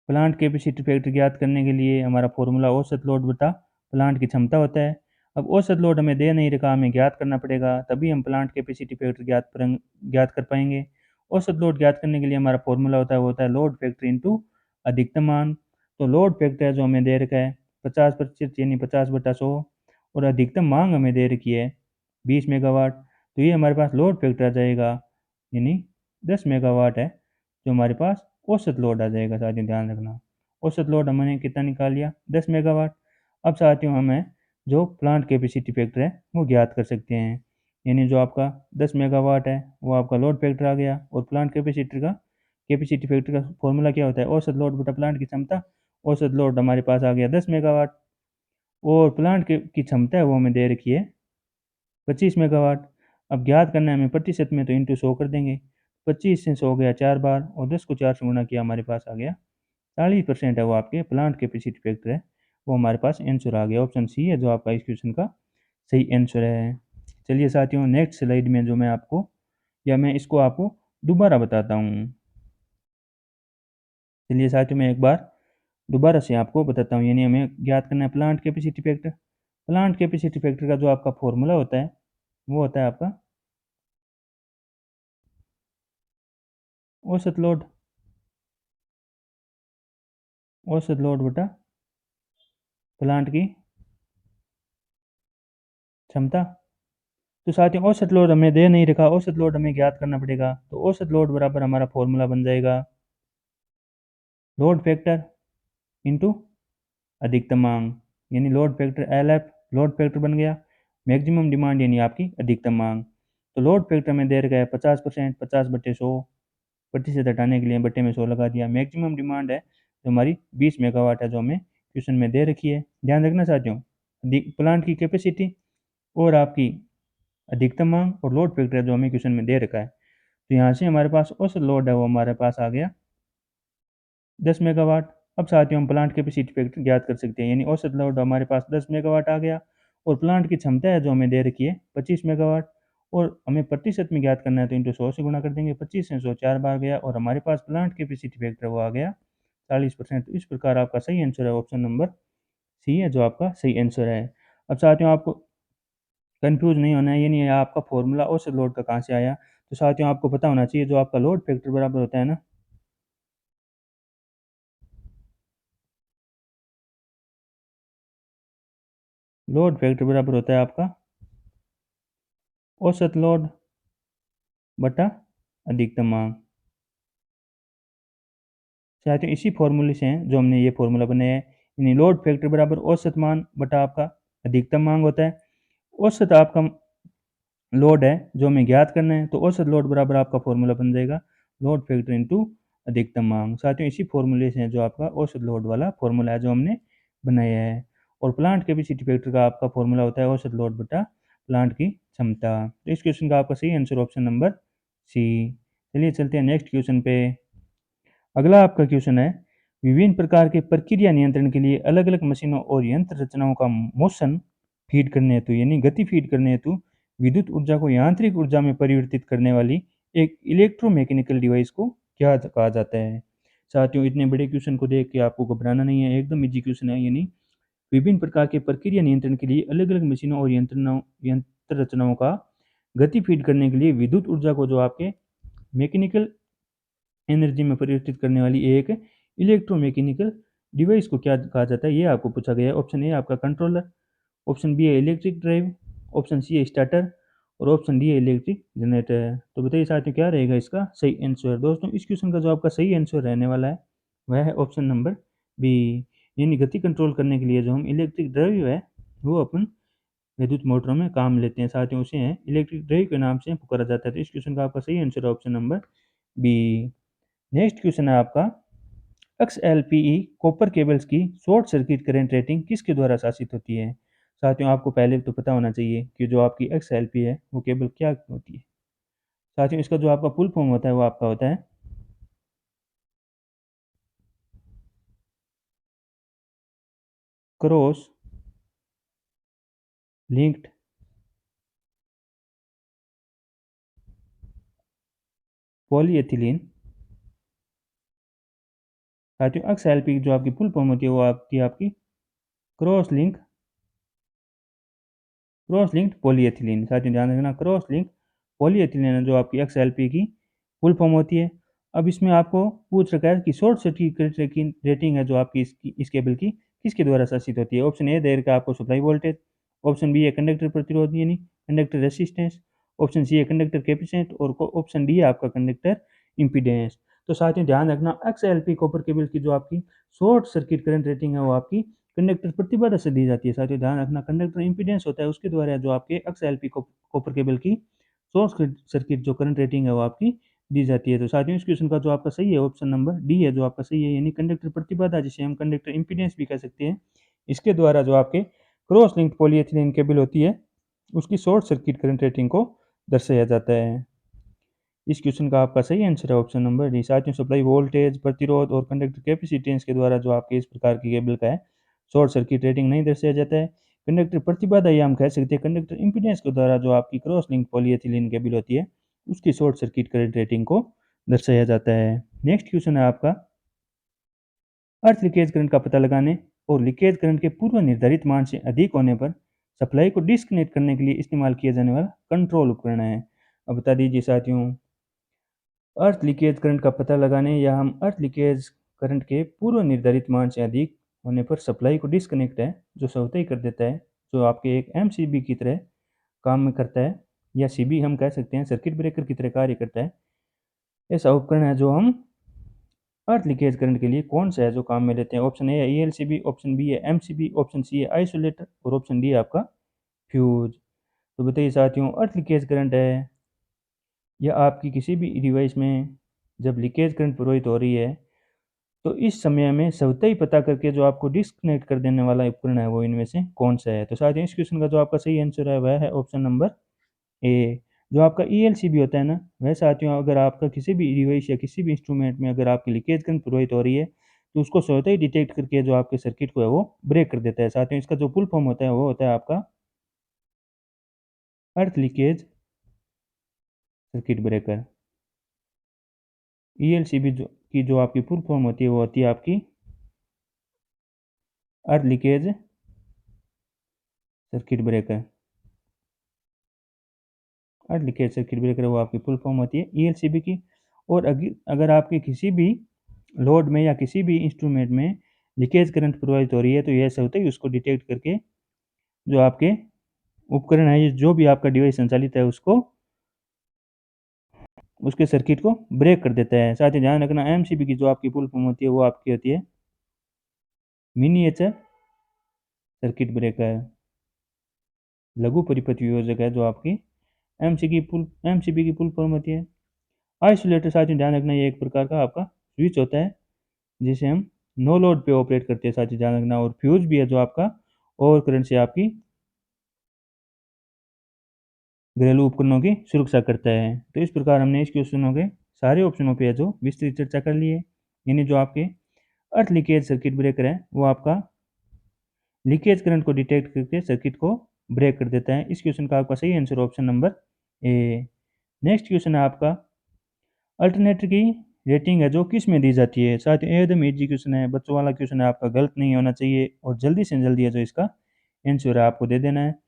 [SPEAKER 1] प्लांट कैपेसिटी फैक्टर ज्ञात करने के लिए हमारा फॉर्मूला औसत लोड बटा प्लांट की क्षमता होता है। अब औसत लोड हमें दे नहीं रखा, हमें ज्ञात करना पड़ेगा, तभी हम प्लांट कैपेसिटी फैक्टर ज्ञात कर पाएंगे। औसत लोड ज्ञात करने के लिए हमारा फॉर्मूला होता है वो होता है लोड फैक्टर इंटू अधिकतम मान। तो लोड फैक्टर जो हमें दे रखा है 50% यानी 50/100, और अधिकतम मांग हमें दे रखी है 20 मेगावाट। तो ये हमारे पास लोड फैक्टर आ जाएगा यानी 10 मेगावाट है जो हमारे पास औसत लोड आ जाएगा। साथियों ध्यान रखना, औसत लोड हमने कितना निकाल लिया 10 मेगावाट। अब साथियों हमें जो प्लांट कैपेसिटी फैक्टर है वो ज्ञात कर सकते हैं, यानी जो आपका 10 मेगावाट है वो आपका लोड फैक्टर आ गया, और प्लांट कैपेसिटी फैक्टर का फॉर्मूला क्या होता है औसत लोड बटा प्लांट की क्षमता। औसत लोड हमारे पास आ गया 10 मेगावाट, और प्लांट की क्षमता है वो हमें दे रखी है 25 मेगावाट। अब ज्ञात करना है हमें प्रतिशत में, तो इंटू 100 कर देंगे। 25 से 100 गया 4 बार, और 10 को 4 से गुणा किया हमारे पास आ गया 40% है वो आपके प्लांट कैपेसिटी फैक्टर है, वो हमारे पास आंसर आ गया। ऑप्शन सी है जो आपका इस क्वेश्चन का सही आंसर है। चलिए साथियों नेक्स्ट स्लाइड में जो मैं इसको आपको दोबारा बताता हूँ। चलिए साथियों मैं एक बार दोबारा से आपको बताता हूँ, यानी हमें ज्ञात करना है plant capacity factor. Plant capacity factor का जो आपका फॉर्मूला होता है वो होता है आपका औसत लोड, औसत लोड बटा प्लांट की क्षमता। तो साथियों औसत लोड हमें दे नहीं रखा, औसत लोड हमें ज्ञात करना पड़ेगा। तो औसत लोड बराबर हमारा फॉर्मूला बन जाएगा लोड फैक्टर इंटू अधिकतम मांग, यानी load factor L F, load factor बन गया मैक्सिमम डिमांड यानी आपकी अधिकतम मांग। तो लोड फैक्टर में दे रखा है 50%, 50/100, प्रतिशत हटाने के लिए बट्टे में 100 लगा दिया। मैक्सिमम डिमांड है जो हमारी 20 मेगावाट है जो हमें क्वेश्चन में दे रखी है। ध्यान रखना साथियों, प्लांट की कैपेसिटी और आपकी अधिकतम मांग और लोड फैक्टर जो हमें क्वेश्चन में दे रखा है। तो यहाँ से हमारे पास औसत लोड है वो हमारे पास आ गया 10 मेगावाट। अब साथियों हम प्लांट कैपेसिटी फैक्टर ज्ञात कर सकते हैं, यानी औसत लोड हमारे पास 10 मेगावाट आ गया, और प्लांट की क्षमता है जो हमें दे रखी है 25 मेगावाट, और हमें प्रतिशत में ज्ञात करना है तो इंटू 100 से गुणा कर देंगे। 25 से 100 4 बार गया, और हमारे पास प्लांट कैपेसिटी फैक्टर वो आ गया 40%। तो इस प्रकार आपका सही आंसर है ऑप्शन नंबर सी है जो आपका सही आंसर है। अब साथियों आपको कंफ्यूज नहीं होना है, ये नहीं है आपका फॉर्मूला औसत लोड का कहाँ से आया। तो साथियों आपको पता होना चाहिए जो आपका लोड फैक्टर बराबर होता है ना, लोड फैक्टर बराबर होता है आपका औसत लोड बटा अधिकतम मांग। साथियों इसी फॉर्मूले से हैं जो हमने ये फॉर्मूला बनाया है, यानी लोड फैक्टर बराबर औसत मान बटा आपका अधिकतम मांग होता है। औसत आपका लोड है जो हमें ज्ञात करना है, तो औसत लोड बराबर आपका फॉर्मूला बन जाएगा लोड फैक्टर इंटू अधिकतम मांग। साथियों इसी फॉर्मूले से है जो आपका औसत लोड वाला फॉर्मूला है जो हमने बनाया है। और प्लांट कैपेसिटी फैक्टर का आपका फॉर्मूला होता है औसत लोड बटा प्लांट की क्षमता। तो इस क्वेश्चन का आपका सही आंसर ऑप्शन नंबर सी। चलिए चलते हैं नेक्स्ट क्वेश्चन पे। अगला आपका क्वेश्चन है विभिन्न प्रकार के प्रक्रिया नियंत्रण के लिए अलग अलग मशीनों और यंत्र रचनाओं का मोशन फीड करने हेतु यानी गति फीड करने हेतु विद्युत ऊर्जा को यांत्रिक ऊर्जा में परिवर्तित करने वाली एक इलेक्ट्रोमैकेनिकल डिवाइस को क्या कहा जाता है। साथियों इतने बड़े क्वेश्चन को देख के आपको घबराना नहीं है, एकदम इजी क्वेश्चन है। यानी विभिन्न प्रकार के प्रक्रिया नियंत्रण के लिए अलग अलग मशीनों और यंत्र रचनाओं का गति फीड करने के लिए विद्युत ऊर्जा को जो आपके मैकेनिकल एनर्जी में परिवर्तित करने वाली एक इलेक्ट्रोमैकेनिकल डिवाइस को क्या कहा जाता है, ये आपको पूछा गया है। ऑप्शन ए आपका कंट्रोलर, ऑप्शन बी है इलेक्ट्रिक ड्राइव, ऑप्शन सी है स्टार्टर, और ऑप्शन डी है इलेक्ट्रिक जनरेटर है। तो बताइए साथियों क्या रहेगा इसका सही आंसर। दोस्तों इस क्वेश्चन का जो आपका सही आंसर रहने वाला है वह है ऑप्शन नंबर बी, यानी गति कंट्रोल करने के लिए जो हम इलेक्ट्रिक ड्राइव है वो अपन विद्युत मोटरों में काम लेते हैं, साथ ही उसे इलेक्ट्रिक ड्राइव के नाम से पुकारा जाता है। तो इस क्वेश्चन का आपका सही आंसर है option number B. Next question है आपका, XLPE कॉपर केबल्स की शॉर्ट सर्किट करंट रेटिंग किसके द्वारा शासित होती है? साथियों आपको पहले तो पता होना चाहिए कि जो आपकी XLP है वो केबल क्या होती है। साथियों इसका जो आपका फुल फॉर्म होता है वो आपका होता है क्रॉस लिंक्ड पॉलीएथिलीन। साथियों XLP जो आपकी फुल फॉर्म होती है वो आपकी क्रॉस लिंक्ड पॉलीएथिलीन। साथियों ध्यान रखना, क्रॉस लिंक्ड पॉलीएथिलीन है जो आपकी XLP की फुल फॉर्म होती है। अब इसमें आपको पूछ रखा है कि शॉर्ट सर्किट की रेटिंग है जो आपकी इस केबल की किसके द्वारा शासित होती है। ऑप्शन ए दे रखा है आपको सप्लाई वोल्टेज, ऑप्शन बी है कंडक्टर प्रतिरोध यानी कंडक्टर रेसिस्टेंस, ऑप्शन सी है कंडक्टर कैपेसिटेंस और ऑप्शन डी है आपका कंडक्टर इम्पीडेंस। तो साथियों ध्यान रखना, XLP कॉपर केबल की जो आपकी शॉर्ट सर्किट करंट रेटिंग है वो आपकी कंडक्टर प्रतिबाधा से दी जाती है। साथियों ध्यान रखना, कंडक्टर इंपीडेंस होता है उसके द्वारा जो आपके XLP कॉपर केबल की शॉर्ट सर्किट जो करंट रेटिंग है वो आपकी दी जाती है। तो साथियों इस क्वेश्चन का जो आपका सही है ऑप्शन नंबर डी है जो आपका सही है, यानी कंडक्टर प्रतिबाधा जिसे हम कंडक्टर इंपीडेंस भी कह सकते हैं, इसके द्वारा जो आपके क्रॉस लिंक्ड पॉलीएथिलीन केबल होती है उसकी शॉर्ट सर्किट करंट रेटिंग को दर्शाया जाता है। इस क्वेश्चन का आपका सही आंसर है ऑप्शन नंबर डी। साथियों सप्लाई वोल्टेज, प्रतिरोध और कंडक्टर कैपेसिटेंस के द्वारा जो आपके इस प्रकार की केबल का है शॉर्ट सर्किट रेटिंग नहीं दर्शाया जाता है। कंडक्टर प्रतिबाधा या हम कह सकते हैं कंडक्टर इंपीडेंस के द्वारा जो आपकी क्रॉस लिंक पॉलीएथिलीन केबल होती है उसकी शॉर्ट सर्किट करंट रेटिंग को दर्शाया जाता है। नेक्स्ट क्वेश्चन है आपका, अर्थ लीकेज करंट का पता लगाने और लीकेज करंट के पूर्व निर्धारित मान से अधिक होने पर सप्लाई को डिस्कनेक्ट करने के लिए इस्तेमाल किया जाने वाला कंट्रोल उपकरण है। अब बता दीजिए साथियों, अर्थ लीकेज करंट का पता लगाने या हम अर्थ लीकेज करंट के पूर्व निर्धारित मान से अधिक होने पर सप्लाई को डिस्कनेक्ट है जो स्वतः कर देता है, जो आपके एक MCB की तरह काम में करता है या CB हम कह सकते हैं, सर्किट ब्रेकर की तरह कार्य करता है। ऐसा उपकरण है जो हम अर्थ लीकेज करंट के लिए कौन सा है जो काम में लेते हैं। ऑप्शन ए है ELCB, ऑप्शन बी है MCB, ऑप्शन सी है आइसोलेटर और ऑप्शन डी है आपका फ्यूज। तो बताइए साथियों, अर्थ लीकेज करंट है या आपकी किसी भी डिवाइस में जब लीकेज करंट प्रवाहित हो रही है तो इस समय में स्वतः ही पता करके जो आपको डिस्कनेक्ट कर देने वाला उपकरण है वो इनमें से कौन सा है। तो साथियों इस क्वेश्चन का जो आपका सही आंसर है वह है ऑप्शन नंबर ए। जो आपका ELCB होता है ना, वह साथियों अगर आपका किसी भी डिवाइस या किसी भी इंस्ट्रूमेंट में अगर आपकी लीकेज करंट प्रवाहित हो रही है तो उसको स्वतः ही डिटेक्ट करके जो आपके सर्किट को है वो ब्रेक कर देता है। साथियों इसका जो फुल फॉर्म होता है वो होता है आपका अर्थ लीकेज सर्किट ब्रेकर। ELCB जो आपकी फुल फॉर्म होती है वो होती है आपकी अर्थ लीकेज सर्किट ब्रेकर। अर्थ लीकेज सर्किट ब्रेकर वो आपकी फुल फॉर्म होती है ELCB की। और अगर आपके किसी भी लोड में या किसी भी इंस्ट्रूमेंट में लीकेज करंट प्रवाहित हो रही है तो यह स्वतः ही उसको डिटेक्ट करके जो आपके उपकरण है, ये जो भी आपका डिवाइस संचालित है उसको उसके सर्किट को ब्रेक कर देता है। साथ ही ध्यान रखना, MCB की जो आपकी फुल फॉर्म होती है वो आपकी होती है मिनिएचर सर्किट ब्रेकर, लघु परिपथ वियोजक है जो आपकी MCB की फुल फॉर्म होती है। आइसोलेटर साथ ही ध्यान रखना, ये एक प्रकार का आपका स्विच होता है जिसे हम नो लोड पे ऑपरेट करते हैं। साथ ही ध्यान रखना, और फ्यूज भी है जो आपका ओवर करंट से आपकी घरेलू उपकरणों की सुरक्षा करता है। तो इस प्रकार हमने इस क्वेश्चनों के सारे ऑप्शनों पे जो विस्तृत चर्चा कर ली है, यानी जो आपके अर्थ लीकेज सर्किट ब्रेकर है वो आपका लीकेज करंट को डिटेक्ट करके सर्किट को ब्रेक कर देता है। इस क्वेश्चन का आपका सही answer option number A. Next question है आपका, अल्टरनेटर की रेटिंग है जो किस में दी जाती है। साथ ही एकदम इजी क्वेश्चन है, बच्चों वाला क्वेश्चन है, आपका गलत नहीं होना चाहिए और जल्दी से जल्दी है जो इसका आंसर है आपको दे देना है।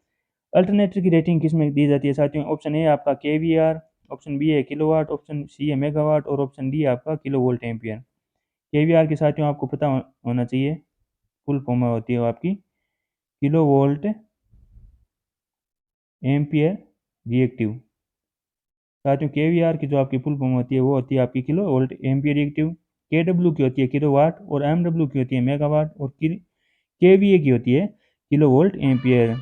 [SPEAKER 1] अल्टरनेटर की रेटिंग किस में दी जाती है साथियों, ऑप्शन ए आपका KVR, ऑप्शन बी है किलोवाट, ऑप्शन सी है मेगावाट और ऑप्शन डी आपका किलो वोल्ट एम्पियर। KVR के साथियों आपको पता होना चाहिए, फुल फॉर्म होती है वो आपकी किलो वोल्ट एम्पियर रिएक्टिव। साथियों KVR की जो आपकी फुल फॉर्म होती है वो होती है आपकी kilo volt ampere reactive. KW की होती है किलोवाट और MW की होती है मेगावाट और KVA की होती है किलो वोल्ट एम्पियर।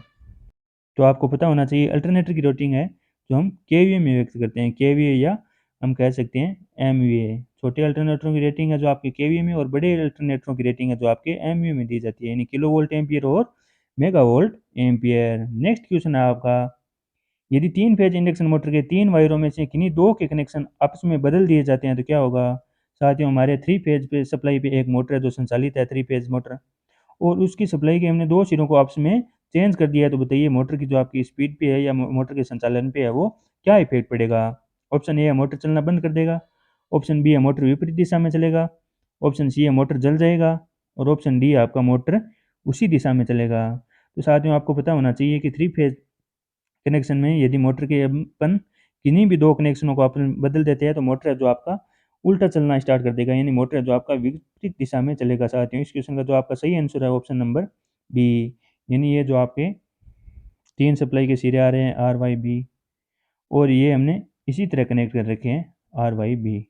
[SPEAKER 1] तो आपको पता होना चाहिए अल्टरनेटर की रेटिंग है जो हम केवीए में व्यक्त करते हैं, केवीए या हम कह सकते हैं एमवीए। छोटे अल्टरनेटरों की रेटिंग है जो आपके केवीए में और बड़े अल्टरनेटरों की रेटिंग है जो आपके एमवीए में दी जाती है, यानी किलो वोल्ट एम्पियर और mega volt ampere. Next question है आपका, यदि 3 फेज इंडक्शन मोटर के 3 वायरों में से किन्हीं 2 के कनेक्शन आपस में बदल दिए जाते हैं तो क्या होगा। साथियों हमारे 3 फेज पे सप्लाई पे एक मोटर है जो संचालित है 3 फेज मोटर, और उसकी सप्लाई के हमने 2 सिरों को आपस में चेंज कर दिया है, तो बताइए मोटर की जो आपकी स्पीड पे है या मोटर के संचालन पे है वो क्या इफेक्ट पड़ेगा। ऑप्शन ए है मोटर चलना बंद कर देगा, ऑप्शन बी है मोटर विपरीत दिशा में चलेगा, ऑप्शन सी है मोटर जल जाएगा, और ऑप्शन डी आपका मोटर उसी दिशा में चलेगा। तो साथियों आपको पता होना चाहिए कि 3 फेज कनेक्शन में यदि मोटर के अपन किन्हीं भी 2 कनेक्शनों को अपन बदल देते हैं तो मोटर है जो आपका उल्टा चलना स्टार्ट कर देगा, यानी मोटर है जो आपका विपरीत दिशा में चलेगा। साथियों इस क्वेश्चन का जो आपका सही आंसर है ऑप्शन नंबर बी, यानी ये जो आपके 3 सप्लाई के सिरे आ रहे हैं आर वाई बी, और ये हमने इसी तरह कनेक्ट कर रखे हैं आर वाई बी।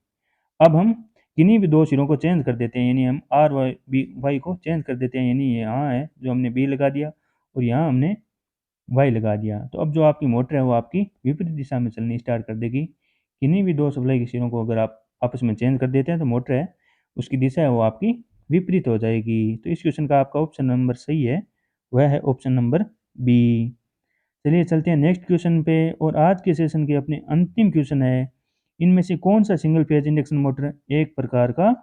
[SPEAKER 1] अब हम किन्हीं भी 2 सिरों को चेंज कर देते हैं, यानी हम आर वाई बी वाई को चेंज कर देते हैं, यानी यहाँ है जो हमने बी लगा दिया और यहाँ हमने वाई लगा दिया। तो अब जो आपकी मोटर है वो आपकी विपरीत दिशा में चलनी स्टार्ट कर देगी। किन्हीं भी 2 सप्लाई के सिरों को अगर आप आपस में चेंज कर देते हैं तो मोटर है उसकी दिशा है वो आपकी विपरीत हो जाएगी। तो इस क्वेश्चन का आपका ऑप्शन नंबर सही है, वह है ऑप्शन नंबर बी। चलिए चलते हैं नेक्स्ट क्वेश्चन पे, और आज के सेशन के अपने अंतिम क्वेश्चन है, इनमें से कौन सा सिंगल फेज इंडक्शन मोटर एक प्रकार का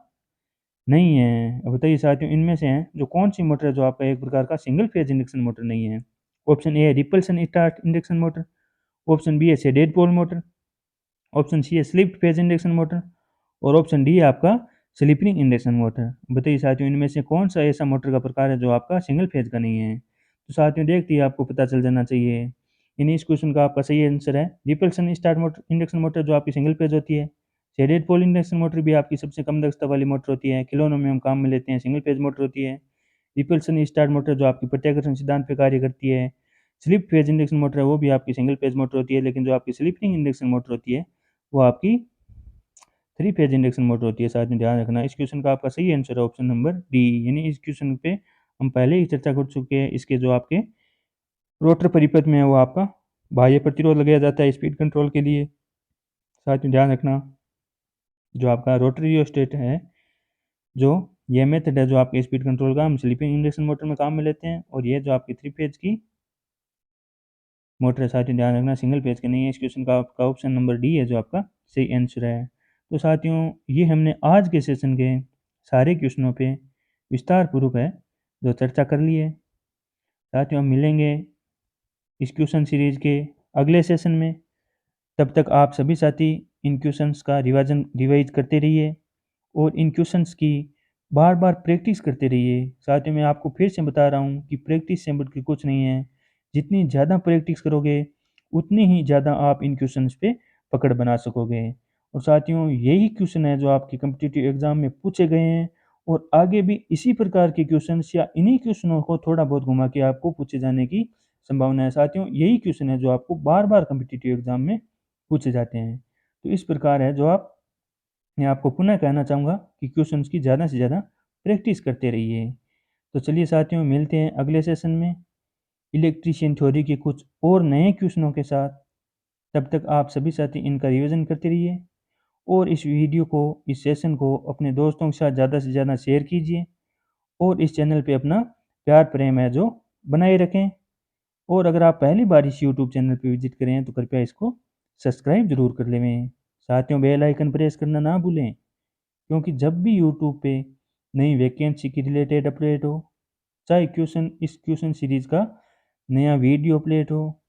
[SPEAKER 1] नहीं है। अब बताइए साथियों इनमें से हैं जो कौन सी मोटर है जो आपका एक प्रकार का सिंगल फेज इंडक्शन मोटर नहीं है। ऑप्शन ए है repulsion start induction motor, option B है shaded pole motor, option C है स्लिप फेज इंडक्शन मोटर, और ऑप्शन डी है आपका स्लिपिंग इंडक्शन मोटर। बताइए साथियों इनमें से कौन सा ऐसा मोटर का प्रकार है जो आपका सिंगल फेज का नहीं है। तो साथियों देखते ही आपको पता चल जाना चाहिए, यानी इस क्वेश्चन का आपका सही आंसर है repulsion start motor induction motor जो आपकी सिंगल फेज होती है। शेडेड पोल इंडक्शन मोटर भी आपकी सबसे कम दक्षता वाली मोटर होती है, खिलौनों में हम काम में लेते हैं, सिंगल फेज मोटर होती है। रिपल्सन स्टार्ट मोटर जो आपकी प्रत्याकर्षण सिद्धांत पे कार्य करती है। स्लिप फेज इंडक्शन मोटर है वो भी आपकी सिंगल फेज मोटर होती है, लेकिन जो आपकी स्लिपिंग इंडक्शन मोटर होती है वो आपकी 3 फेज इंडक्शन मोटर होती है। साथ में ध्यान रखना इस क्वेश्चन का आपका सही आंसर है ऑप्शन नंबर डी, यानी इस क्वेश्चन पे हम पहले ही चर्चा कर चुके हैं। इसके जो आपके रोटर परिपथ में है वो आपका बाह्य प्रतिरोध लगाया जाता है स्पीड कंट्रोल के लिए। साथ में ध्यान रखना जो आपका रोटरी रियोस्टेट है, जो ये मेथड है जो आपके स्पीड कंट्रोल का हम स्लीपिंग इंडक्शन मोटर में काम में लेते हैं, और ये जो आपकी 3 फेज की मोटर है साथियों ध्यान रखना सिंगल फेज का नहीं है। इस क्वेश्चन का आपका ऑप्शन नंबर डी है जो आपका सही आंसर है। तो साथियों ये हमने आज के सेशन के सारे क्वेश्चनों पे विस्तार पूर्वक है जो चर्चा कर ली है। साथियों हम मिलेंगे इस क्वेश्चन सीरीज के अगले सेशन में, तब तक आप सभी साथी इन क्वेश्चंस का रिवाइज करते रहिए और इन क्वेश्चंस की बार बार प्रैक्टिस करते रहिए। साथ ही मैं आपको फिर से बता रहा हूँ कि प्रैक्टिस से बढ़ के कुछ नहीं है, जितनी ज़्यादा प्रैक्टिस करोगे उतनी ही ज़्यादा आप इन क्वेश्चंस पे पकड़ बना सकोगे। और साथियों यही क्वेश्चन है जो आपके कम्पिटिटिव एग्जाम में पूछे गए हैं, और आगे भी इसी प्रकार के क्वेश्चंस या इन्हीं क्वेश्चनों को थोड़ा बहुत घुमा के आपको पूछे जाने की संभावना है। साथियों यही क्वेश्चन है जो आपको बार बार कम्पिटिटिव एग्जाम में पूछे जाते हैं। तो इस प्रकार है जो आप, मैं आपको पुनः कहना चाहूँगा कि क्वेश्चंस की ज़्यादा से ज़्यादा प्रैक्टिस करते रहिए। तो चलिए साथियों मिलते हैं अगले सेशन में इलेक्ट्रीशियन थ्योरी के कुछ और नए क्वेश्चनों के साथ। तब तक आप सभी साथी इनका रिवीजन करते रहिए, और इस वीडियो को इस सेशन को अपने दोस्तों के साथ ज़्यादा से ज़्यादा शेयर कीजिए, और इस चैनल पे अपना प्यार प्रेम है जो बनाए रखें। और अगर आप पहली बार इस यूट्यूब चैनल पे विजिट करें हैं तो कृपया इसको सब्सक्राइब जरूर कर लें। साथियों बेल आइकन प्रेस करना ना भूलें, क्योंकि जब भी यूट्यूब पे नई वैकेंसी की रिलेटेड अपडेट हो, चाहे क्वेश्चन इस क्वेश्चन सीरीज का नया वीडियो अपडेट हो,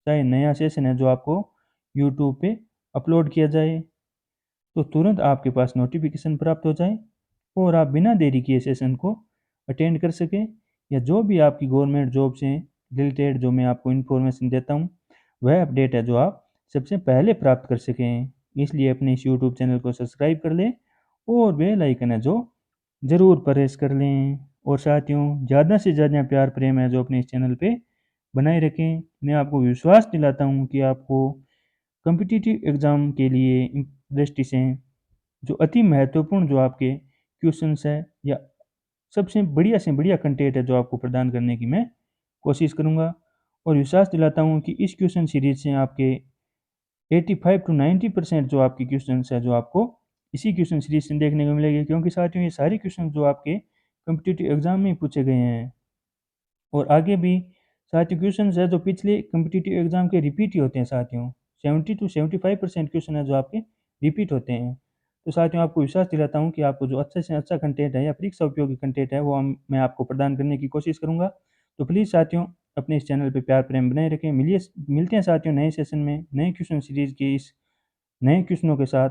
[SPEAKER 1] चाहे नया सेशन है जो आपको यूट्यूब पे अपलोड किया जाए, तो तुरंत आपके पास नोटिफिकेशन प्राप्त हो जाए और आप बिना देरी किए सेशन को अटेंड कर सकें, या जो भी आपकी गवर्नमेंट जॉब से रिलेटेड जो मैं आपको इन्फॉर्मेशन देता हूँ वह अपडेट है जो आप सबसे पहले प्राप्त कर सकें। इसलिए अपने इस यूट्यूब चैनल को सब्सक्राइब कर लें और बेल आइकन है जो ज़रूर प्रेस कर लें। और साथियों ज़्यादा से ज़्यादा प्यार प्रेम है जो अपने इस चैनल पे बनाए रखें। मैं आपको विश्वास दिलाता हूँ कि आपको कॉम्पिटिटिव एग्ज़ाम के लिए दृष्टि से जो अति महत्वपूर्ण जो आपके क्वेश्चंस है या सबसे बढ़िया से बढ़िया कंटेंट है जो आपको प्रदान करने की मैं कोशिश करूँगा और विश्वास दिलाता हूँ कि इस क्वेश्चन सीरीज से आपके 85 टू 90% जो आपके क्वेश्चंस है जो आपको इसी क्वेश्चन सीरीज से देखने को मिलेगी, क्योंकि साथियों ये सारे क्वेश्चन जो आपके कम्पिटिटिव एग्जाम में पूछे गए हैं और आगे भी साथियों क्वेश्चन है जो पिछले कम्पिटिटिव एग्जाम के रिपीट ही होते हैं साथियों। 70 टू 75% क्वेश्चन है जो आपके रिपीट होते हैं। तो साथियों आपको विश्वास दिलाता हूँ कि आपको जो अच्छे से अच्छा कंटेंट है या परीक्षा उपयोगी कंटेंट है वो मैं आपको प्रदान करने की कोशिश करूँगा। तो प्लीज़ साथियों अपने इस चैनल पे प्यार प्रेम बनाए रखें। मिलते हैं साथियों नए सेशन में नए क्वेश्चन सीरीज के इस नए क्वेश्चनों के साथ।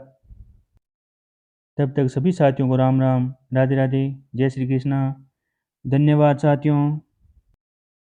[SPEAKER 1] तब तक सभी साथियों को राम राम, राधे राधे, जय श्री कृष्णा। धन्यवाद साथियों।